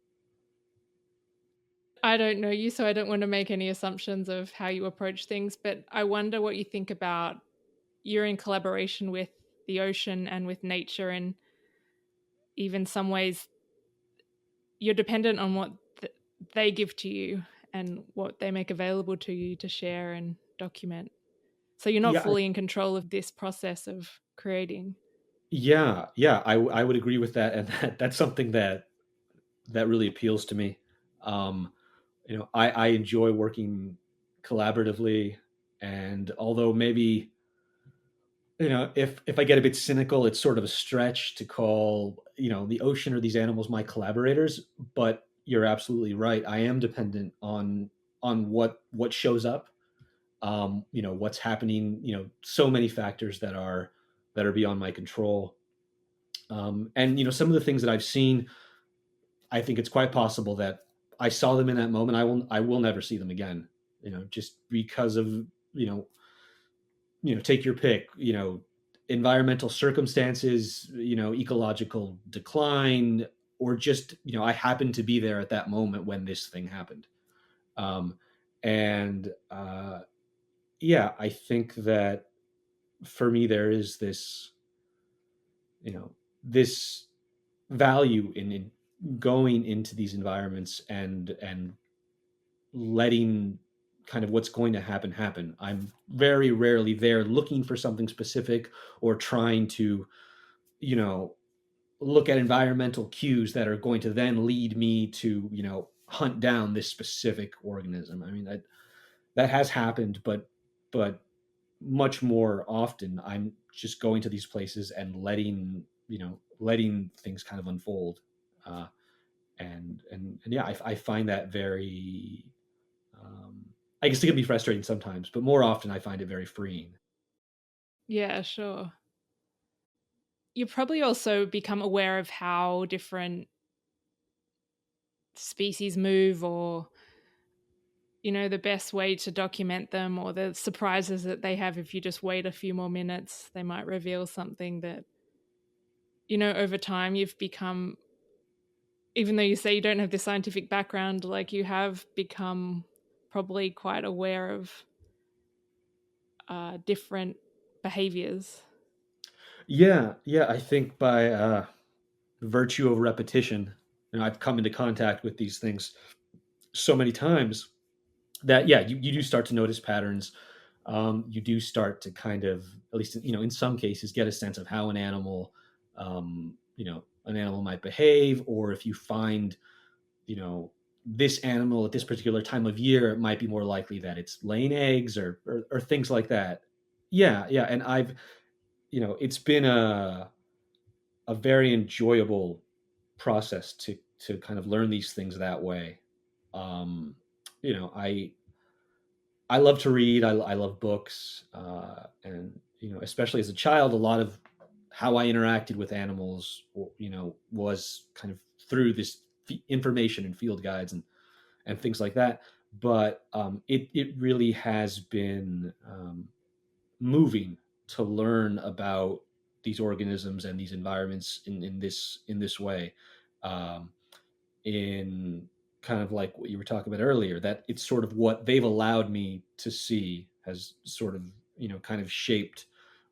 Speaker 2: I don't know you, so I don't want to make any assumptions of how you approach things, but I wonder what you think about you're in collaboration with the ocean and with nature, and even some ways you're dependent on what they give to you and what they make available to you to share and document. So you're not
Speaker 1: Yeah,
Speaker 2: fully in control of this process of creating.
Speaker 1: yeah, I would agree with that, and that's something that really appeals to me. Um, I enjoy working collaboratively, and although maybe if I get a bit cynical, it's sort of a stretch to call the ocean or these animals my collaborators. But you're absolutely right. I am dependent on what shows up. What's happening. So many factors that are beyond my control. And some of the things that I've seen, I think it's quite possible that I saw them in that moment. I will never see them again. Just because of you know take your pick. Environmental circumstances. Ecological decline. or just, I happened to be there at that moment when this thing happened. Um, and Yeah, I think that for me there is this value in going into these environments and letting kind of what's going to happen. I'm very rarely there looking for something specific or trying to, you know, look at environmental cues that are going to then lead me to, hunt down this specific organism. I mean, that has happened, but much more often I'm just going to these places and letting things kind of unfold. Uh, and yeah, I find that very, um, I guess it can be frustrating sometimes, but more often I find it very freeing.
Speaker 2: Yeah, sure. You probably also become aware of how different species move, or the best way to document them, or the surprises that they have. If you just wait a few more minutes, they might reveal something that, over time you've become, even though you say you don't have the scientific background, like you have become probably quite aware of different behaviors.
Speaker 1: Yeah, yeah, I think by virtue of repetition, I've come into contact with these things so many times that, yeah, you do start to notice patterns. You do start to kind of, at least in some cases, get a sense of how an animal might behave, or if you find, you know this animal at this particular time of year, it might be more likely that it's laying eggs, or things like that. Yeah, yeah, and it's been a very enjoyable process to kind of learn these things that way. Um, you know, I love to read. I love books, and especially as a child, a lot of how I interacted with animals, was kind of through this information and field guides and things like that. But it really has been moving to learn about these organisms and these environments in this way. Um, in kind of like what you were talking about earlier, that it's sort of what they've allowed me to see has sort of, kind of shaped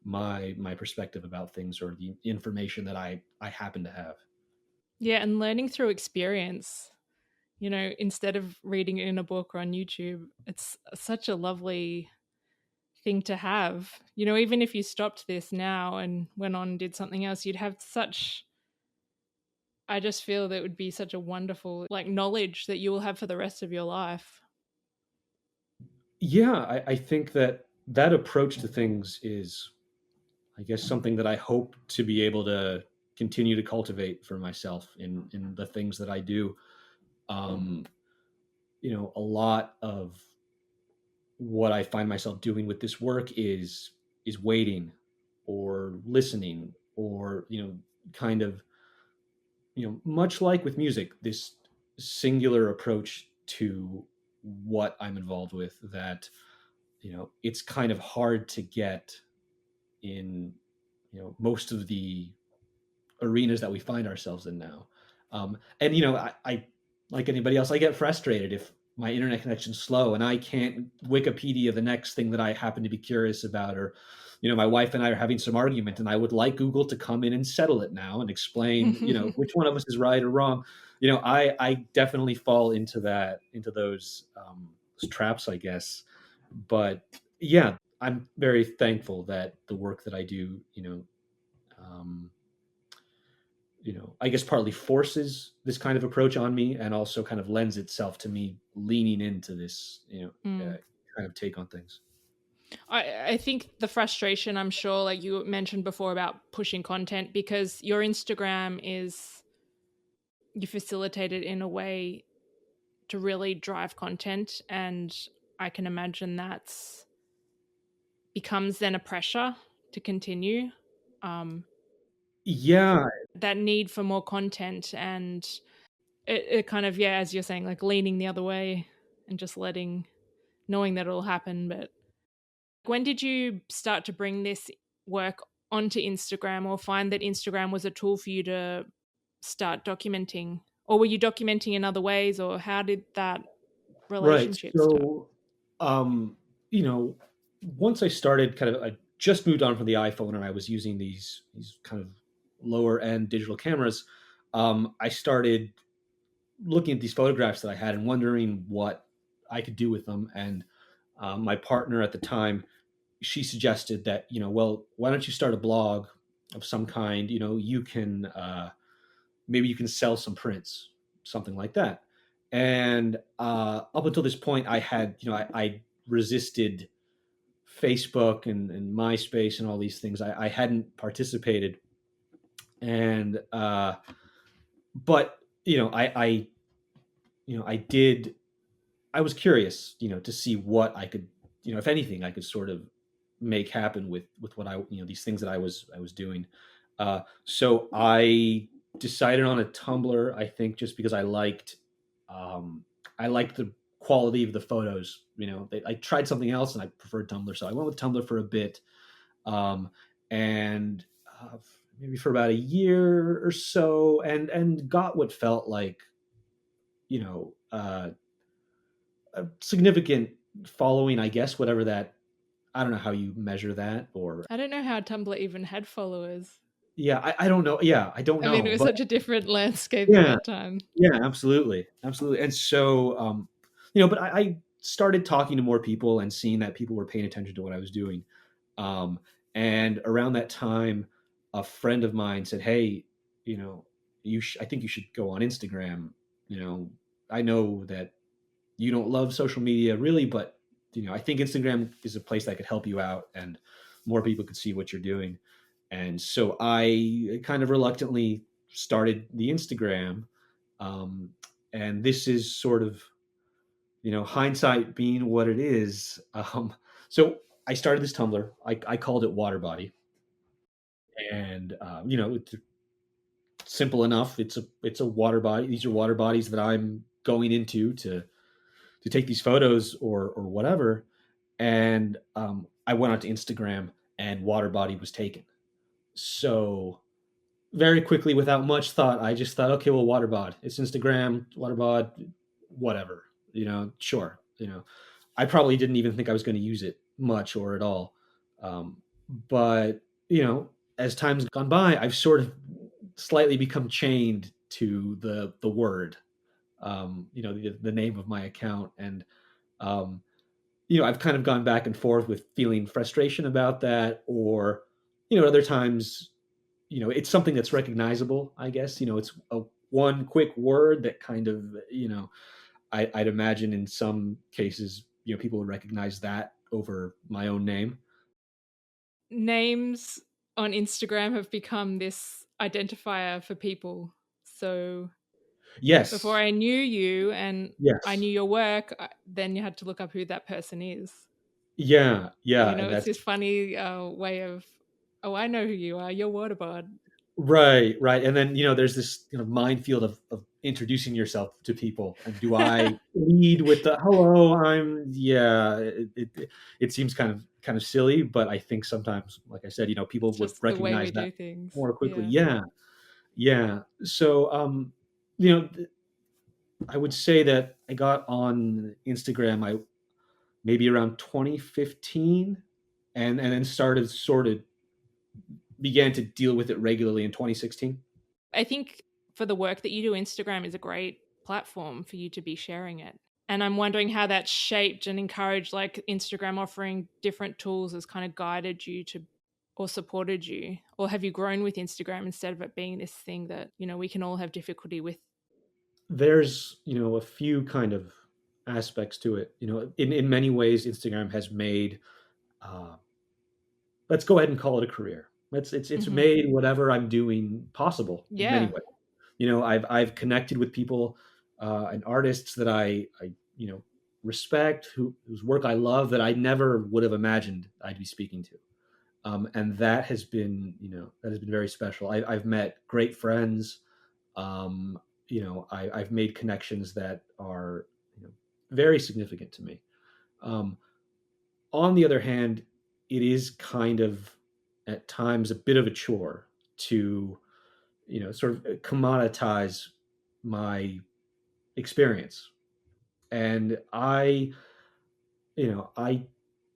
Speaker 1: my perspective about things, or the information that I happen to have.
Speaker 2: Yeah, and learning through experience, instead of reading it in a book or on YouTube. It's such a lovely thing to have. Even if you stopped this now and went on and did something else, you'd have such, I just feel that it would be such a wonderful like knowledge that you will have for the rest of your life.
Speaker 1: Yeah, I think that approach to things is, I guess, something that I hope to be able to continue to cultivate for myself in the things that I do. Um, a lot of what I find myself doing with this work is waiting, or listening, or kind of, much like with music, this singular approach to what I'm involved with, that it's kind of hard to get in most of the arenas that we find ourselves in now. And I, like anybody else, I get frustrated if my internet connection's slow and I can't Wikipedia the next thing that I happen to be curious about, or my wife and I are having some argument, and I would like Google to come in and settle it now and explain which one of us is right or wrong. I definitely fall into those traps, I guess. But yeah, I'm very thankful that the work that I do, um, I guess partly forces this kind of approach on me, and also kind of lends itself to me leaning into this,
Speaker 2: Mm.
Speaker 1: kind of take on things.
Speaker 2: I think the frustration, I'm sure, like you mentioned before about pushing content, because your Instagram is, you facilitate it in a way to really drive content. And I can imagine that's becomes then a pressure to continue. Um,
Speaker 1: Yeah,
Speaker 2: that need for more content, and it kind of, yeah, as you're saying, like leaning the other way and just knowing that it'll happen. But when did you start to bring this work onto Instagram, or find that Instagram was a tool for you to start documenting? Or were you documenting in other ways, or how did that
Speaker 1: Right.
Speaker 2: relationship start?
Speaker 1: So, um, you know, once I started I just moved on from the iPhone and I was using these kind of lower end digital cameras. I started looking at these photographs that I had and wondering what I could do with them. And my partner at the time, she suggested that, well, why don't you start a blog of some kind? You can maybe you can sell some prints, something like that. And up until this point, I had, I resisted Facebook and MySpace and all these things. I hadn't participated, and but I did. I was curious, to see what I could, if anything, I could sort of make happen with what these things that I was doing. So I decided on a Tumblr. I think just because I liked the quality of the photos. I tried something else and I preferred Tumblr, so I went with Tumblr for a bit, um, and maybe for about a year or so, and got what felt like you know a significant following, I guess, whatever that. I don't know how you measure that, or
Speaker 2: I don't know how Tumblr even had followers.
Speaker 1: yeah, I don't know. Yeah, I don't
Speaker 2: I mean,
Speaker 1: know,
Speaker 2: it was
Speaker 1: but
Speaker 2: such a different landscape at
Speaker 1: yeah,
Speaker 2: that time.
Speaker 1: yeah, absolutely, absolutely. And so, but I started talking to more people and seeing that people were paying attention to what I was doing. Um, and around that time, a friend of mine said, "Hey, I think you should go on Instagram. I know that you don't love social media really, but I think Instagram is a place that could help you out and more people could see what you're doing." And so I kind of reluctantly started the Instagram. Um, and this is sort of, hindsight being what it is. So I started this Tumblr. I called it Water Body. And, it's simple enough. It's a water body. These are water bodies that I'm going into to take these photos or whatever. And I went onto Instagram and water body was taken. So very quickly, without much thought, I just thought, okay, well, waterbod. It's Instagram, waterbod, whatever. Sure. I probably didn't even think I was going to use it much or at all. Um, but as time's gone by, I've sort of slightly become chained to the word, the name of my account, and um, I've kind of gone back and forth with feeling frustration about that, or other times it's something that's recognizable, I guess. It's a one quick word that kind of, I'd imagine in some cases, people would recognize that over my own name.
Speaker 2: Names on Instagram have become this identifier for people. So before
Speaker 1: Yes.
Speaker 2: I knew you and I
Speaker 1: Yes.
Speaker 2: knew your work, then you had to look up who that person is.
Speaker 1: Yeah. Yeah. And
Speaker 2: It's
Speaker 1: that's
Speaker 2: this funny way of, oh, I know who you are. You're Waterbod.
Speaker 1: right. Right. And then, there's this minefield of introducing yourself to people. And do I lead with the hello? Yeah, it seems kind of silly, but I think sometimes, like I said, people
Speaker 2: It's
Speaker 1: would
Speaker 2: just the way we
Speaker 1: recognize that
Speaker 2: do things.
Speaker 1: more quickly.
Speaker 2: Yeah.
Speaker 1: Yeah. Yeah. So, you know, I would say that I got on Instagram maybe around 2015, and then started sort of began to deal with it regularly in 2016.
Speaker 2: I think for the work that you do, Instagram is a great platform for you to be sharing it. And I'm wondering how that shaped and encouraged, like Instagram offering different tools has kind of guided you to or supported you. Or have you grown with Instagram instead of it being this thing that, we can all have difficulty with?
Speaker 1: There's a few kind of aspects to it. In many ways, Instagram has made uh, let's go ahead and call it a career. It's
Speaker 2: Hmm.
Speaker 1: made whatever I'm doing possible in many
Speaker 2: Yeah.
Speaker 1: ways. I've connected with people and artists that I respect, whose work I love, that I never would have imagined I'd be speaking to. And that has been very special. I've met great friends. I've made connections that are very significant to me. Um, on the other hand, it is kind of at times a bit of a chore to sort of commoditize my experience. And I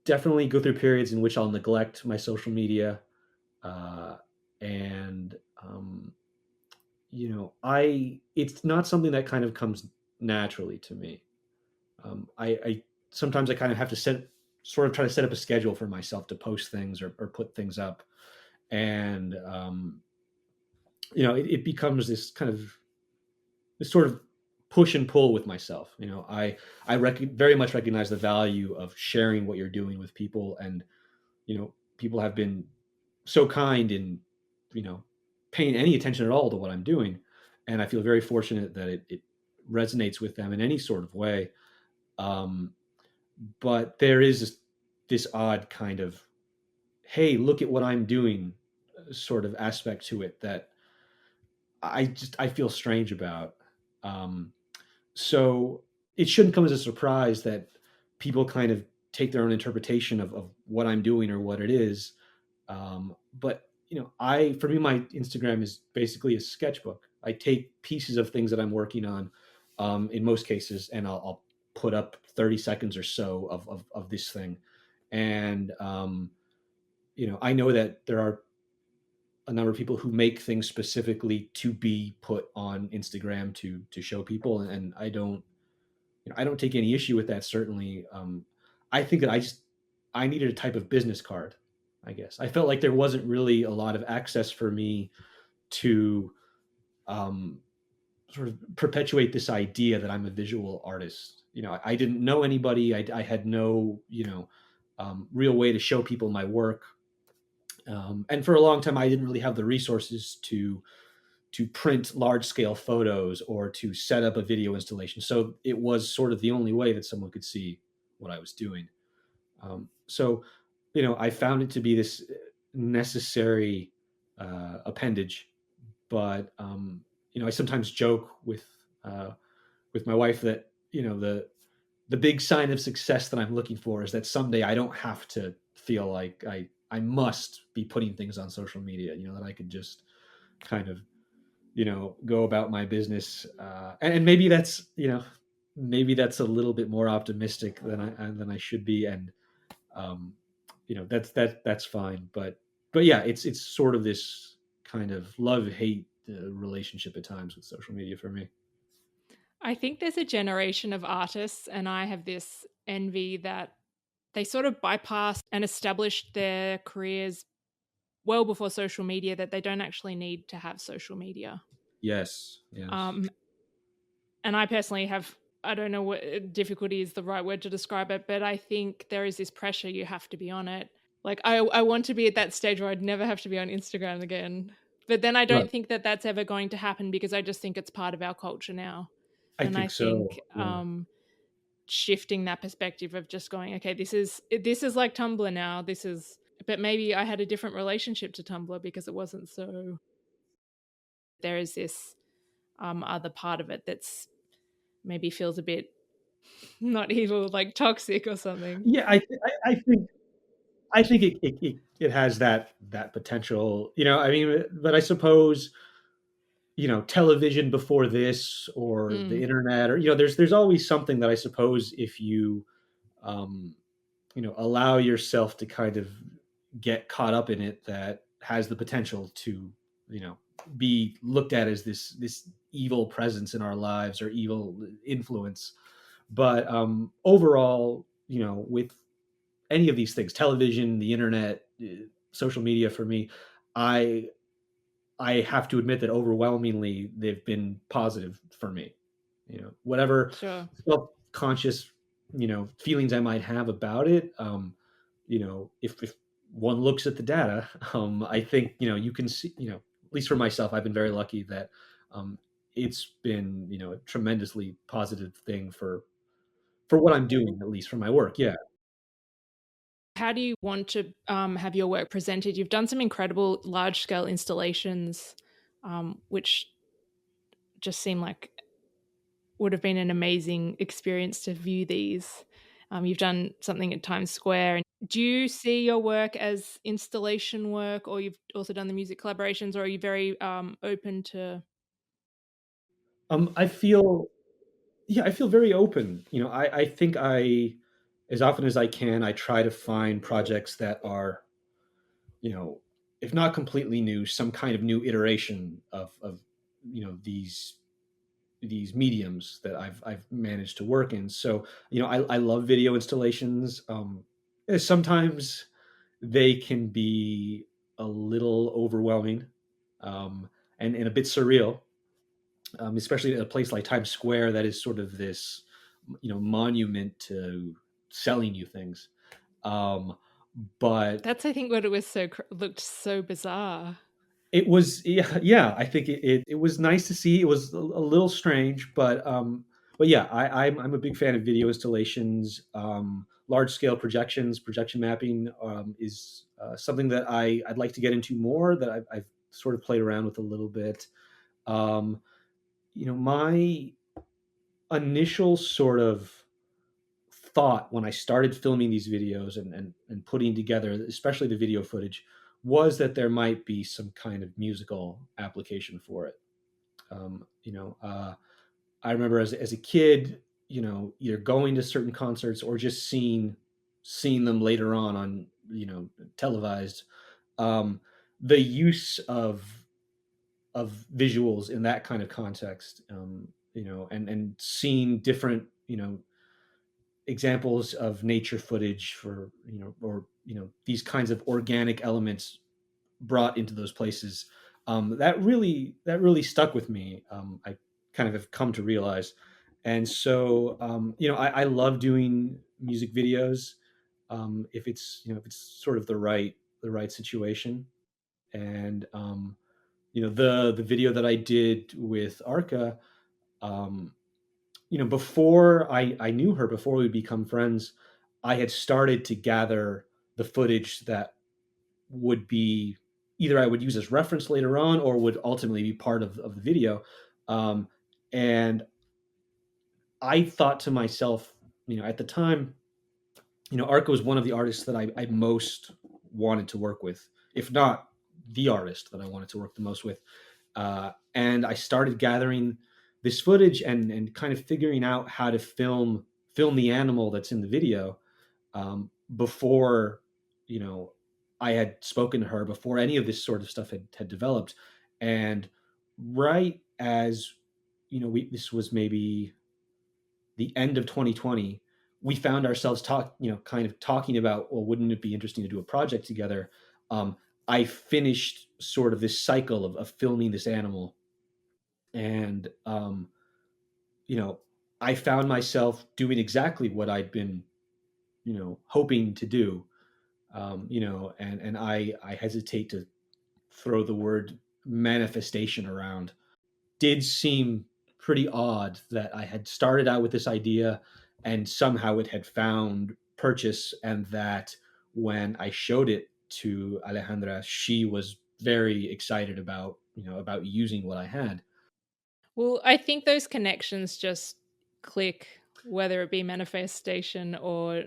Speaker 1: definitely go through periods in which I'll neglect my social media, uh, and I it's not something that kind of comes naturally to me. I sometimes I kind of have to sort of try to set up a schedule for myself to post things or put things up, and it becomes this sort of push and pull with myself. Very much recognize the value of sharing what you're doing with people, and people have been so kind in you know paying any attention at all to what I'm doing, and I feel very fortunate that it resonates with them in any sort of way. Um, but there is this odd kind of, hey, look at what I'm doing, sort of aspect to it that I feel strange about. Um, so it shouldn't come as a surprise that people kind of take their own interpretation of what I'm doing or what it is. But I for me, my Instagram is basically a sketchbook. I take pieces of things that I'm working on, in most cases, and I'll put up 30 seconds or so of this thing. And I know that there are a number of people who make things specifically to be put on Instagram to show people, and I don't take any issue with that. Certainly, I think that I needed a type of business card. I guess I felt like there wasn't really a lot of access for me to um, sort of perpetuate this idea that I'm a visual artist. I didn't know anybody. I had no real way to show people my work, and for a long time, I didn't really have the resources to print large scale photos or to set up a video installation. So it was sort of the only way that someone could see what I was doing. So, I found it to be this necessary appendage. But I sometimes joke with my wife that the big sign of success that I'm looking for is that someday I don't have to feel like I must be putting things on social media. That I could just kind of go about my business, and maybe that's a little bit more optimistic than I should be, and that's fine. But yeah, it's sort of this kind of love hate relationship at times with social media for me.
Speaker 2: I think there's a generation of artists, and I have this envy that they sort of bypassed and established their careers well before social media, that they don't actually need to have social media.
Speaker 1: Yes, yes.
Speaker 2: Um, and I personally have, I don't know what difficulty is the right word to describe it, but I think there is this pressure you have to be on it. Like I want to be at that stage where I'd never have to be on Instagram again. But then I
Speaker 1: Right.
Speaker 2: don't think that that's ever going to happen, because I just think it's part of our culture now.
Speaker 1: I
Speaker 2: And I
Speaker 1: think
Speaker 2: think
Speaker 1: so. Yeah.
Speaker 2: shifting that perspective of just going, okay, this is like Tumblr now. But maybe I had a different relationship to Tumblr because it wasn't so. There is this other part of it that's maybe feels a bit not evil, like toxic or something.
Speaker 1: Yeah, I think it has that potential. I mean, but I suppose television before this, or the
Speaker 2: Mm,
Speaker 1: internet, or there's always something that I suppose if you um, allow yourself to kind of get caught up in it, that has the potential to you know be looked at as this evil presence in our lives, or evil influence. But overall, with any of these things, television, the internet, social media, for me, I I have to admit that overwhelmingly they've been positive for me. Whatever
Speaker 2: sure.
Speaker 1: self-conscious, feelings I might have about it, if one looks at the data, I think, you can see, at least for myself, I've been very lucky that it's been, a tremendously positive thing for what I'm doing, at least for my work. Yeah.
Speaker 2: How do you want to have your work presented? You've done some incredible large scale installations, which just seem like would have been an amazing experience to view these. You've done something at Times Square. And do you see your work as installation work, or you've also done the music collaborations, or are you very open to?
Speaker 1: I feel Yeah, I feel very open. I think as often as I can, I try to find projects that are, you know, if not completely new, some kind of new iteration of these mediums that I've managed to work in. So, I love video installations. Sometimes they can be a little overwhelming, um, and a bit surreal, especially at a place like Times Square that is sort of this, monument to selling you things. Um, but
Speaker 2: That's, I think, what it was looked so bizarre.
Speaker 1: it was, yeah. I think it was nice to see. It was a little strange, but yeah, I'm a big fan of video installations. Large scale projections, projection mapping is something that I'd like to get into more. That I've sort of played around with a little bit. Um, my initial sort of thought when I started filming these videos and putting together, especially the video footage, was that there might be some kind of musical application for it. I remember as a kid, either going to certain concerts or just seeing them later on televised. Um, the use of visuals in that kind of context, and seeing different, examples of nature footage for, or these kinds of organic elements brought into those places, that really stuck with me. I kind of have come to realize. And so, I love doing music videos, if it's sort of the right situation. And the video that I did with Arca, um, before I knew her, before we become friends, I had started to gather the footage that would be either I would use as reference later on or would ultimately be part of the video. Um, and I thought to myself, at the time, Arca was one of the artists that I most wanted to work with, if not the artist that I wanted to work the most with. And I started gathering this footage and kind of figuring out how to film the animal that's in the video, before I had spoken to her, before any of this sort of stuff had developed. And right as this was maybe the end of 2020, we found ourselves kind of talking about, well, wouldn't it be interesting to do a project together? um, I finished sort of this cycle of filming this animal, and you know I found myself doing exactly what I'd been hoping to do. And I hesitate to throw the word manifestation around. Did seem pretty odd that I had started out with this idea and somehow it had found purchase, and that when I showed it to Alejandra, she was very excited about using what I had.
Speaker 2: Well, I think those connections just click, whether it be manifestation or,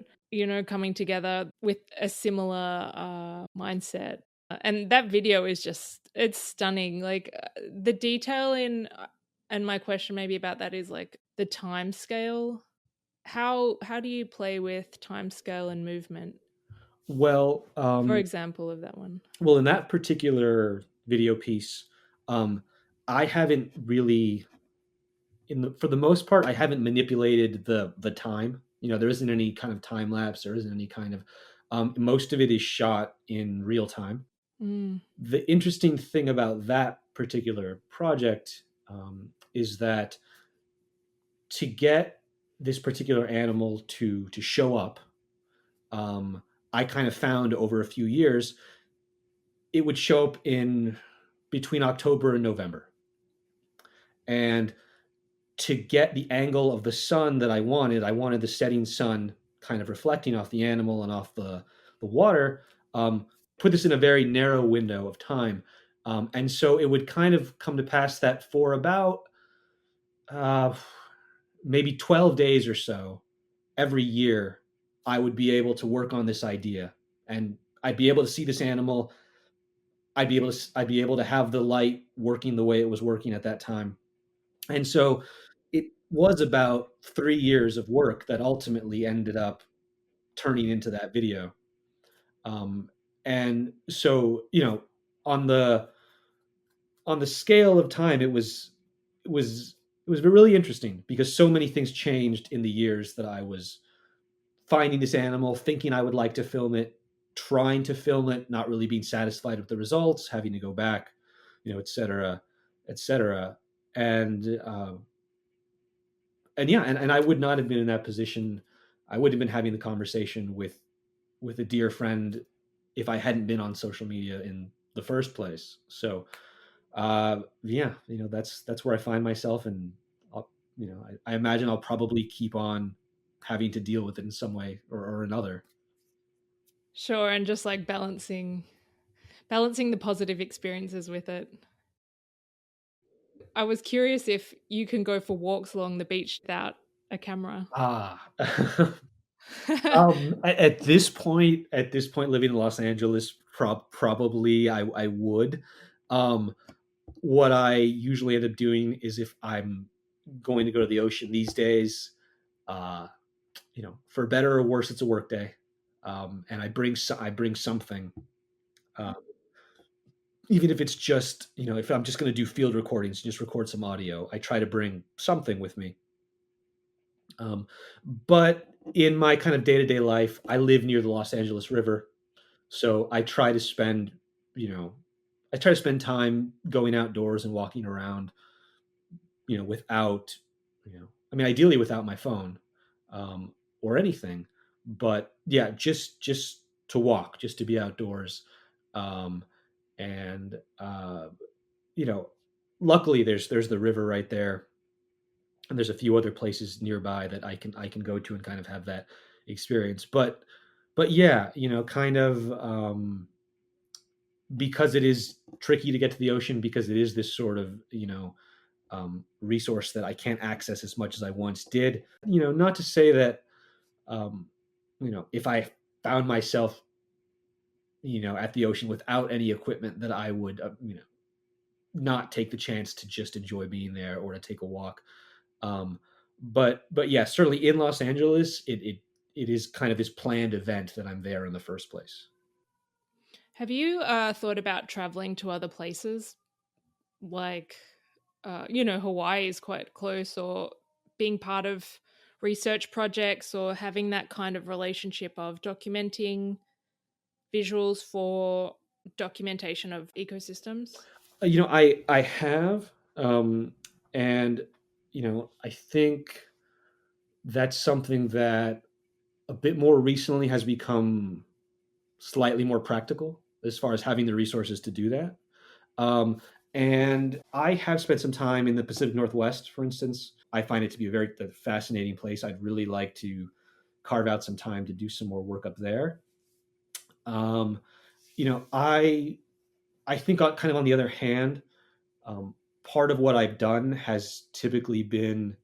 Speaker 2: coming together with a similar mindset. And that video is just, it's stunning. Like the detail and my question maybe about that is like the time scale. How do you play with time scale and movement?
Speaker 1: Well,
Speaker 2: For example, of that one.
Speaker 1: well, in that particular video piece, um, I haven't really, for the most part, I haven't manipulated the time. There isn't any kind of time lapse. There isn't any kind of. Most of it is shot in real time.
Speaker 2: Mm.
Speaker 1: The interesting thing about that particular project, is that to get this particular animal to show up, um, I kind of found over a few years it would show up in between October and November. And to get the angle of the sun that I wanted the setting sun kind of reflecting off the animal and off the water. Put this in a very narrow window of time. And so it would kind of come to pass that for about uh, maybe 12 days or so every year, I would be able to work on this idea, and I'd be able to see this animal. I'd be able to have the light working the way it was working at that time. And so it was about 3 years of work that ultimately ended up turning into that video. Um, and so, on the scale of time, it was it was really interesting because so many things changed in the years that I was finding this animal, thinking I would like to film it, trying to film it, not really being satisfied with the results, having to go back, et cetera, et cetera. And yeah, and I would not have been in that position. I would have been having the conversation with a dear friend if I hadn't been on social media in the first place. So yeah, that's where I find myself, and I'll, I imagine I'll probably keep on having to deal with it in some way or another.
Speaker 2: Sure, and just like balancing the positive experiences with it. I was curious if you can go for walks along the beach without a camera.
Speaker 1: Ah, at this point, living in Los Angeles, probably I would. Um, what I usually end up doing is if I'm going to go to the ocean these days, uh, for better or worse, it's a work day, and I bring something, uh, even if it's just if I'm just going to do field recordings, just record some audio. I try to bring something with me. Um, but in my kind of day to day life, I live near the Los Angeles River, so you know, I try to spend time going outdoors and walking around, without, I mean, ideally without my phone, or anything, but yeah, just to walk, just to be outdoors, um, and you know, luckily there's the river right there, and there's a few other places nearby that I can go to and kind of have that experience. But yeah, kind of, because it is tricky to get to the ocean because it is this sort of resource that I can't access as much as I once did. Not to say that, um, if I found myself at the ocean without any equipment, that I would not take the chance to just enjoy being there or to take a walk. Um, but yeah, certainly in Los Angeles, it is kind of this planned event that I'm there in the first place.
Speaker 2: Have you thought about traveling to other places? Like, Hawaii is quite close, or being part of research projects, or having that kind of relationship of documenting visuals for documentation of ecosystems?
Speaker 1: I have, and I think that's something that a bit more recently has become slightly more practical as far as having the resources to do that. And I have spent some time in the Pacific Northwest, for instance. I find it to be a very fascinating place. I'd really like to carve out some time to do some more work up there. Um, I think, kind of on the other hand, um, part of what I've done has typically been,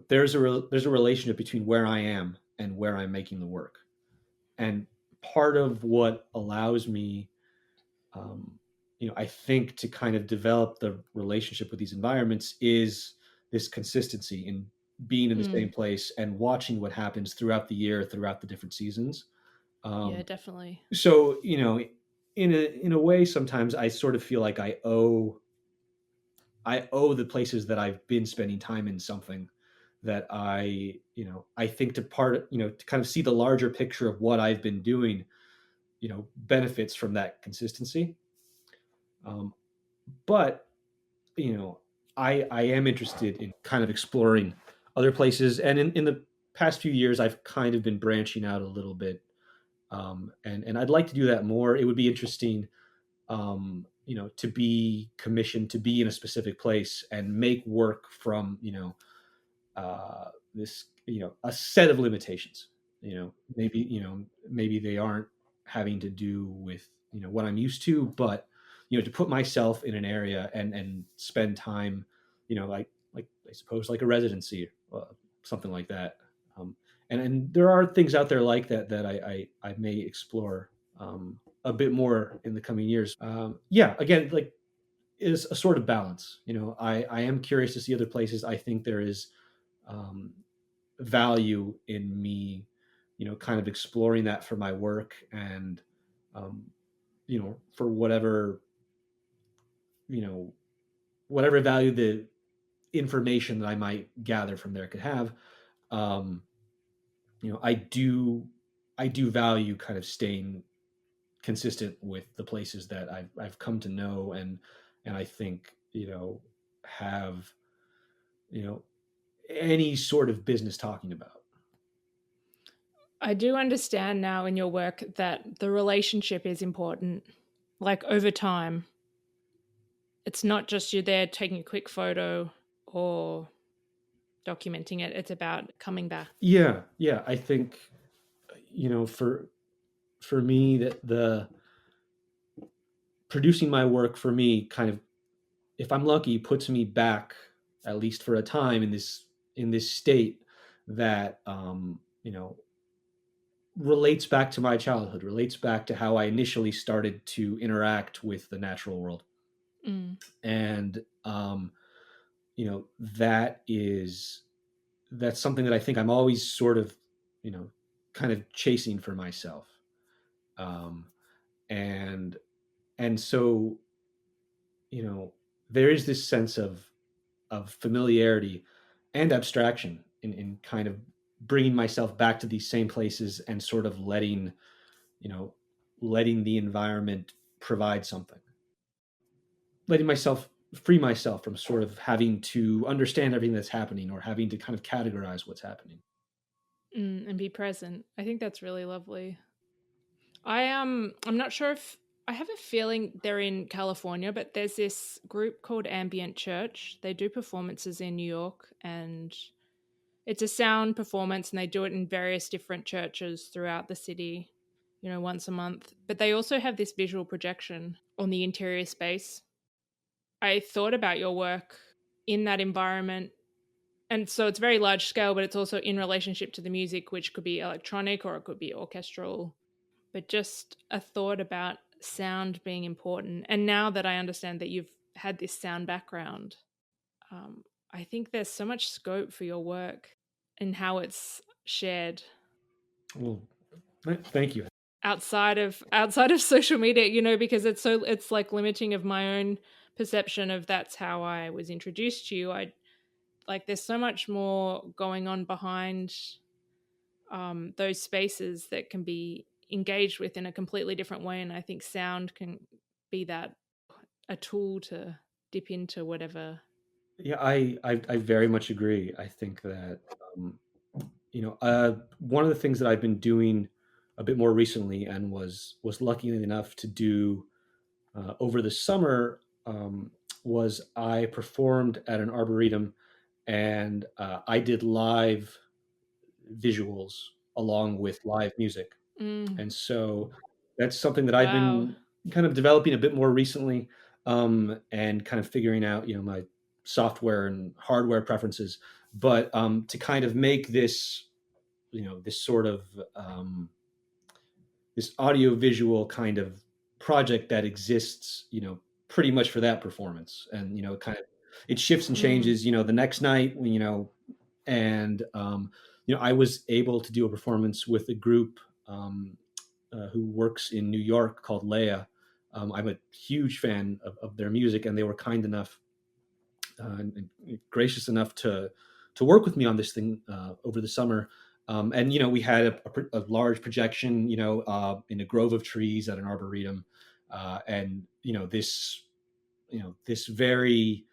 Speaker 1: there's a relationship between where I am and where I'm making the work, and part of what allows me, um, I think, to kind of develop the relationship with these environments is this consistency in being in the
Speaker 2: Mm,
Speaker 1: same place and watching what happens throughout the year, throughout the different seasons.
Speaker 2: yeah,
Speaker 1: Um,
Speaker 2: definitely.
Speaker 1: so in a way, sometimes I sort of feel like I owe the places that I've been spending time in something, that I think, to kind of see the larger picture of what I've been doing, benefits from that consistency. Um, but you know, I am interested in kind of exploring other places, and in the past few years, I've kind of been branching out a little bit, and I'd like to do that more. It would be interesting, to be commissioned to be in a specific place and make work from, this, a set of limitations. Maybe they aren't having to do with what I'm used to, but to put myself in an area and spend time, like I suppose like a residency, something like that, um, and there are things out there like that that I may explore a bit more in the coming years. Yeah, again, like is a sort of balance. I am curious to see other places. I think there is um, value in me, kind of exploring that for my work and um, for you know, whatever value the information that I might gather from there could have. Um, I do value kind of staying consistent with the places that I've come to know and I think have you know any sort of business talking about.
Speaker 2: I do understand now in your work that the relationship is important. Like over time, it's not just you're there taking a quick photo or documenting it, it's about coming back.
Speaker 1: Yeah, yeah. I think for me that the producing my work for me kind of, if I'm lucky, puts me back at least for a time in this state that relates back to my childhood, relates back to how I initially started to interact with the natural world.
Speaker 2: Mm.
Speaker 1: And that is that's something that I think I'm always sort of, you know, kind of chasing for myself. Um, and and so, you know, there is this sense of familiarity and abstraction in kind of bringing myself back to these same places and sort of you know, letting the environment provide something, letting myself free myself from sort of having to understand everything that's happening or having to kind of categorize what's happening.
Speaker 2: And be present. I think that's really lovely. I'm not sure if I have a feeling they're in California, but there's this group called Ambient Church. They do performances in New York, and it's a sound performance, and they do it in various different churches throughout the city, once a month. But they also have this visual projection on the interior space. I thought about your work in that environment. And so it's very large scale, but it's also in relationship to the music, which could be electronic or it could be orchestral. But just a thought about sound being important. And now that I understand that you've had this sound background, um, I think there's so much scope for your work and how it's shared
Speaker 1: Well, thank you.
Speaker 2: outside of social media, because it's like limiting of my own perception of that's how I was introduced to you. I like there's so much more going on behind those spaces that can be engaged with in a completely different way, and I think sound can be that a tool to dip into whatever.
Speaker 1: Yeah, I very much agree. I think that one of the things that I've been doing a bit more recently and was lucky enough to do over the summer was I performed at an arboretum and I did live visuals along with live music.
Speaker 2: Mm,
Speaker 1: And so that's something that I've
Speaker 2: wow.
Speaker 1: been kind of developing a bit more recently, and kind of figuring out, my software and hardware preferences. But to kind of make this, this sort of this audio visual kind of project that exists, pretty much for that performance, and kind of it shifts and
Speaker 2: Mm,
Speaker 1: changes, the next night, and I was able to do a performance with a group who works in New York called Leia. I'm a huge fan of their music, and they were kind enough and gracious enough to work with me on this thing over the summer. And we had a large projection, in a grove of trees at an arboretum, and this very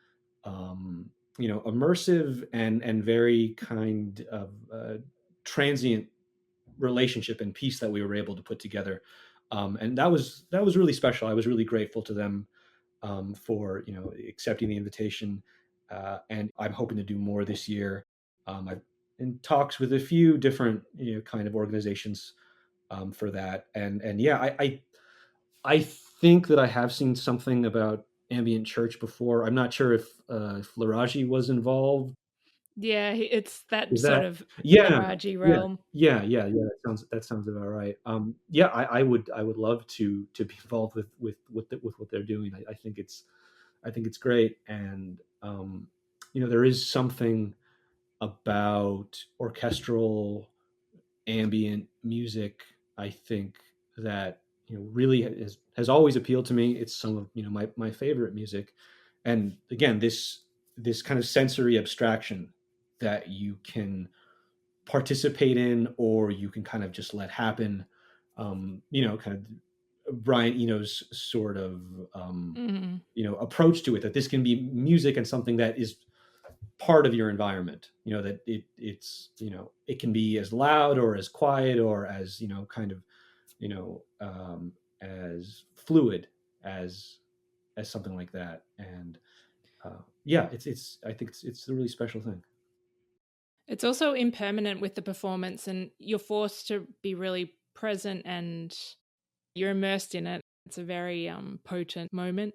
Speaker 1: immersive and very kind of transient relationship and peace that we were able to put together. And that was really special. I was really grateful to them for accepting the invitation, and I'm hoping to do more this year. I've in talks with a few different kind of organizations for that, and yeah, I think that I have seen something about ambient church before. I'm not sure if Laraji was involved.
Speaker 2: Yeah, it's that
Speaker 1: Is
Speaker 2: sort
Speaker 1: that
Speaker 2: of
Speaker 1: yeah,
Speaker 2: garagey
Speaker 1: yeah,
Speaker 2: realm.
Speaker 1: yeah, that sounds about right. Yeah, I would love to be involved with what they're doing. I think it's great, and there is something about orchestral ambient music. I think that really has always appealed to me. It's some of my favorite music, and again, this kind of sensory abstraction that you can participate in or you can kind of just let happen. Kind of Brian Eno's sort of
Speaker 2: Mhm.
Speaker 1: approach to it, that this can be music and something that is part of your environment. That it can be as loud or as quiet or as kind of as fluid as something like that. And yeah, it's I think it's a really special thing.
Speaker 2: It's also impermanent with the performance, and you're forced to be really present and you're immersed in it. It's a very potent moment.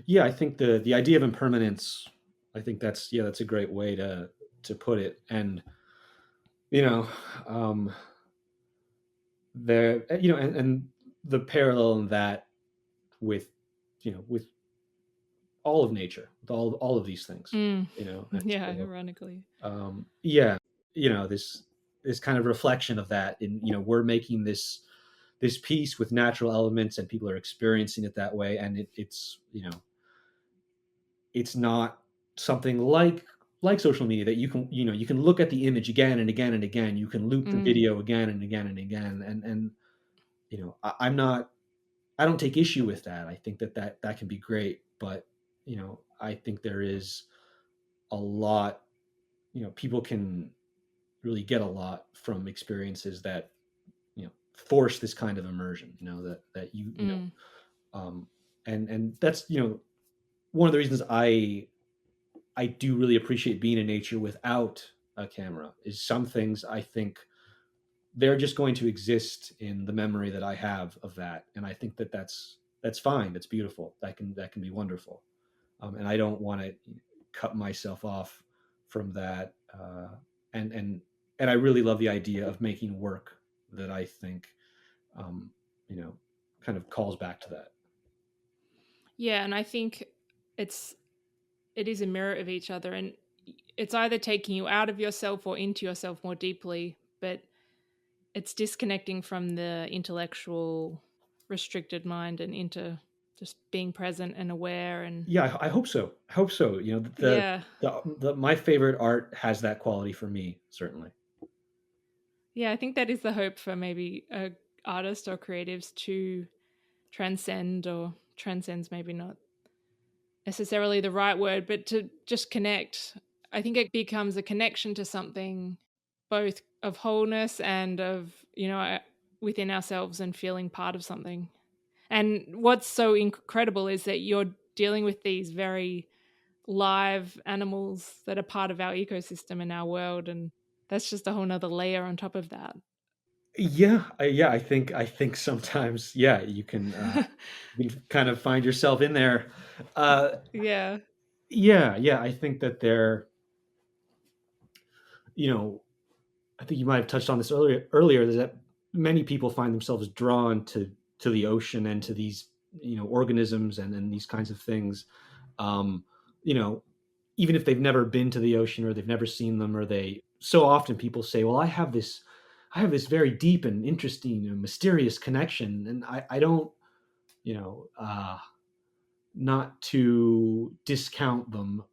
Speaker 1: Yeah, I think the idea of impermanence, I think that's a great way to put it. And you know, um, there and the parallel in that with with all of nature, with all of these things,
Speaker 2: Mm.
Speaker 1: and
Speaker 2: Yeah,
Speaker 1: so
Speaker 2: ironically.
Speaker 1: yeah, this kind of reflection of that. In we're making this piece with natural elements, and people are experiencing it that way, and it's not something like social media that you can look at the image again and again and again. You can loop the
Speaker 2: Mm.
Speaker 1: video again and again and again, and I'm not, I don't take issue with that. I think that can be great, but I think there is a lot. People can really get a lot from experiences that force this kind of immersion. That
Speaker 2: Mm.
Speaker 1: um, and that's one of the reasons I do really appreciate being in nature without a camera. Is some things I think they're just going to exist in the memory that I have of that, and I think that's fine. That's beautiful. That can be wonderful, and I don't want to cut myself off from that. And and and I really love the idea of making work that I think, um, you know, kind of calls back to that.
Speaker 2: Yeah, and I think it's it is a mirror of each other, and it's either taking you out of yourself or into yourself more deeply, but it's disconnecting from the intellectual restricted mind and into just being present and aware. And
Speaker 1: Yeah, I hope so. I hope so.
Speaker 2: yeah,
Speaker 1: My favorite art has that quality for me, certainly.
Speaker 2: yeah, I think that is the hope for maybe a artist or creatives to transcend, or transcends maybe not necessarily the right word, but to just connect. I think it becomes a connection to something both of wholeness and of, within ourselves and feeling part of something. And what's so incredible is that you're dealing with these very live animals that are part of our ecosystem in our world. And that's just a whole nother layer on top of that.
Speaker 1: Yeah, I think sometimes, yeah, you can kind of find yourself in there. Uh,
Speaker 2: Yeah.
Speaker 1: yeah, I think that you know, I think you might have touched on this earlier, is that many people find themselves drawn to the ocean and to these organisms and these kinds of things. Um, you know, Even if they've never been to the ocean or they've never seen them, or they so often people say, well, I have this very deep and interesting and mysterious connection, and I don't you know not to discount them,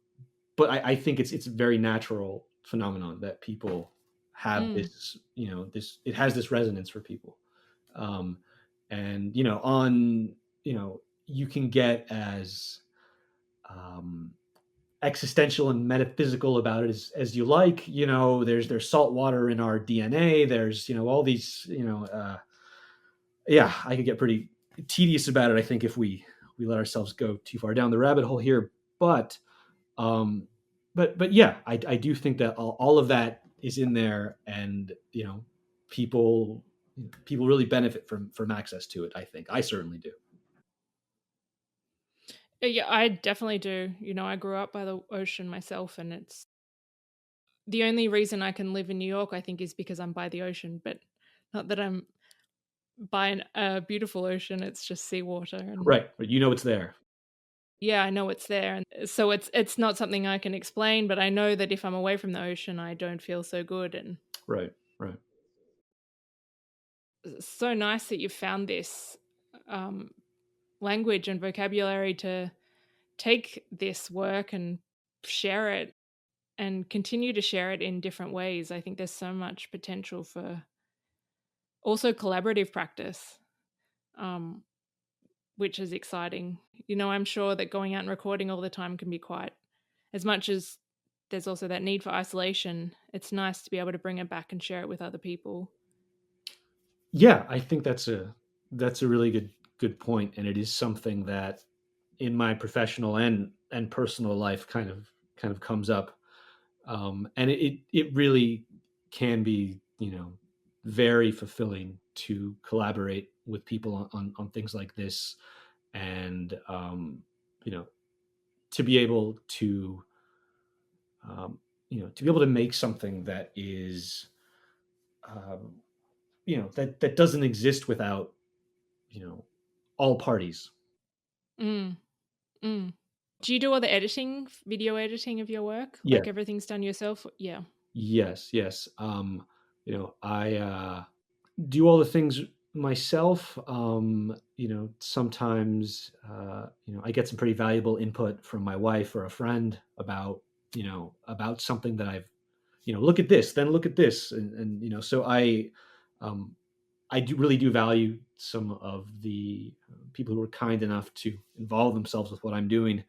Speaker 1: but I think it's a very natural phenomenon that people have
Speaker 2: Mm.
Speaker 1: this, it has this resonance for people. Um, and on you can get as um, existential and metaphysical about it as you like. There's salt water in our DNA. There's all these yeah, I could get pretty tedious about it, I think, if we let ourselves go too far down the rabbit hole here. But um, but yeah, I do think that all of that is in there, and people people really benefit from access to it. I think I certainly do.
Speaker 2: Yeah, I definitely do. I grew up by the ocean myself, and the only reason I can live in New York, I think, is because I'm by the ocean, but not that I'm by a beautiful ocean. It's just seawater, and
Speaker 1: Right, but you know it's there.
Speaker 2: yeah, I know it's there, and so it's not something I can explain. But I know that if I'm away from the ocean, I don't feel so good, and
Speaker 1: Right, right.
Speaker 2: it's so nice that you've found this um, language and vocabulary to take this work and share it and continue to share it in different ways. I think there's so much potential for also collaborative practice, um, which is exciting. I'm sure that going out and recording all the time can be quite, as much as there's also that need for isolation, it's nice to be able to bring it back and share it with other people.
Speaker 1: Yeah, I think that's a really good point, and it is something that in my professional and personal life kind of comes up, and it really can be, very fulfilling to collaborate with people on things like this, and you know to be able to to be able to make something that is um, that doesn't exist without you know all parties.
Speaker 2: Mm, mm. Do you do all the editing, video editing of your work?
Speaker 1: Yeah.
Speaker 2: Like everything's done yourself? Yeah.
Speaker 1: Yes, yes. I do all the things myself. Sometimes I get some pretty valuable input from my wife or a friend about something that I've look at this, then look at this, and so um, I do value some of the people who are kind enough to involve themselves with what I'm doing.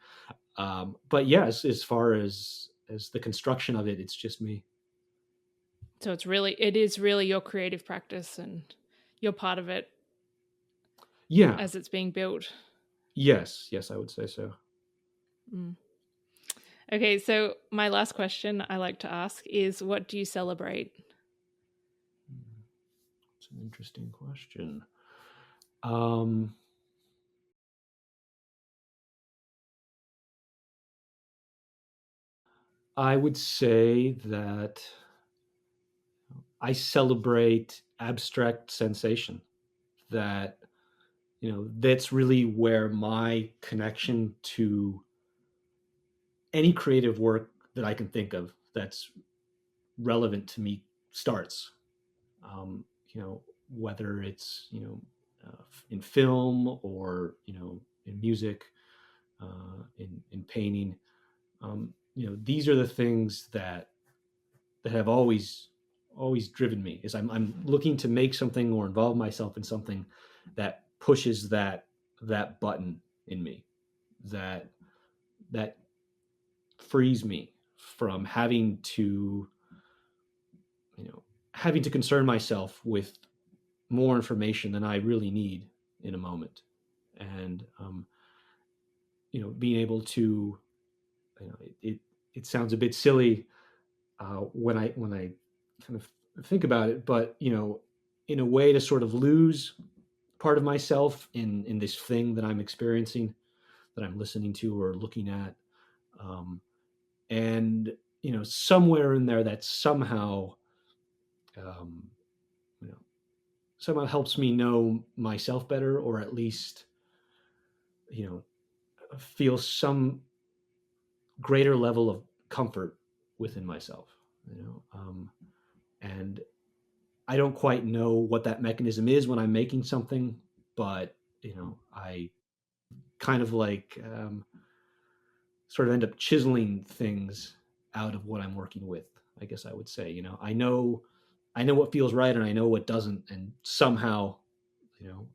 Speaker 1: But yes, as far as the construction of it, it's just me.
Speaker 2: So it is really your creative practice and you're part of it
Speaker 1: Yeah.
Speaker 2: as it's being built.
Speaker 1: Yes. Yes, I would say so.
Speaker 2: Mm. Okay, so my last question I like to ask is, what do you celebrate?
Speaker 1: It's an interesting question. Um, I would say that I celebrate abstract sensation. That that's really where my connection to any creative work that I can think of that's relevant to me starts. Um, whether it's in film or in music, in painting. These are the things that have always driven me. Is I'm looking to make something or involve myself in something that pushes that button in me, that that frees me from you know having to concern myself with more information than I really need in a moment, and being able to it sounds a bit silly when I kind of think about it, but in a way to sort of lose part of myself in this thing that I'm experiencing, that I'm listening to or looking at, um, and somewhere in there that um, you know somehow helps me know myself better, or at least you know feel some greater level of comfort within myself. And I don't quite know what that mechanism is when I'm making something, but I kind of sort of end up chiseling things out of what I'm working with. I guess I would say, I know what feels right and I know what doesn't, and somehow,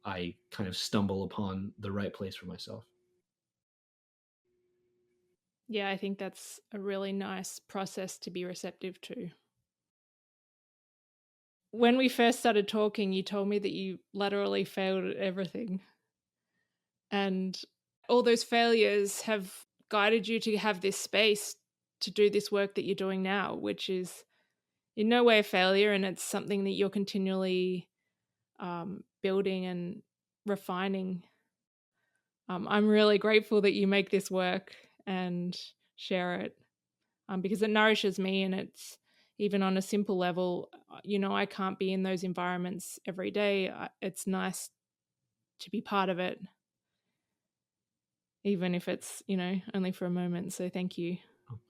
Speaker 1: I kind of stumble upon the right place for myself.
Speaker 2: Yeah, I think that's a really nice process to be receptive to. When we first started talking, you told me that you laterally failed at everything. And all those failures have guided you to have this space to do this work that you're doing now, which is in no way a failure. And it's something that you're continually building and refining. I'm really grateful that you make this work and share it, because it nourishes me, and even on a simple level, I can't be in those environments every day. It's nice to be part of it, even if it's, only for a moment. So thank you.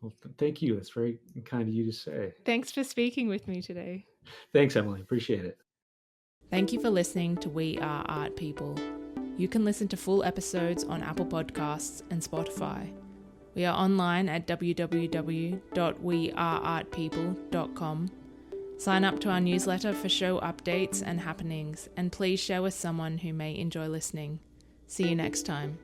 Speaker 1: Well, thank you. That's very kind of you to say.
Speaker 2: Thanks for speaking with me today.
Speaker 1: Thanks, Emily. Appreciate it.
Speaker 2: Thank you for listening to We Are Art People. You can listen to full episodes on Apple Podcasts and Spotify. We are online at www.weareartpeople.com. Sign up to our newsletter for show updates and happenings, and please share with someone who may enjoy listening. See you next time.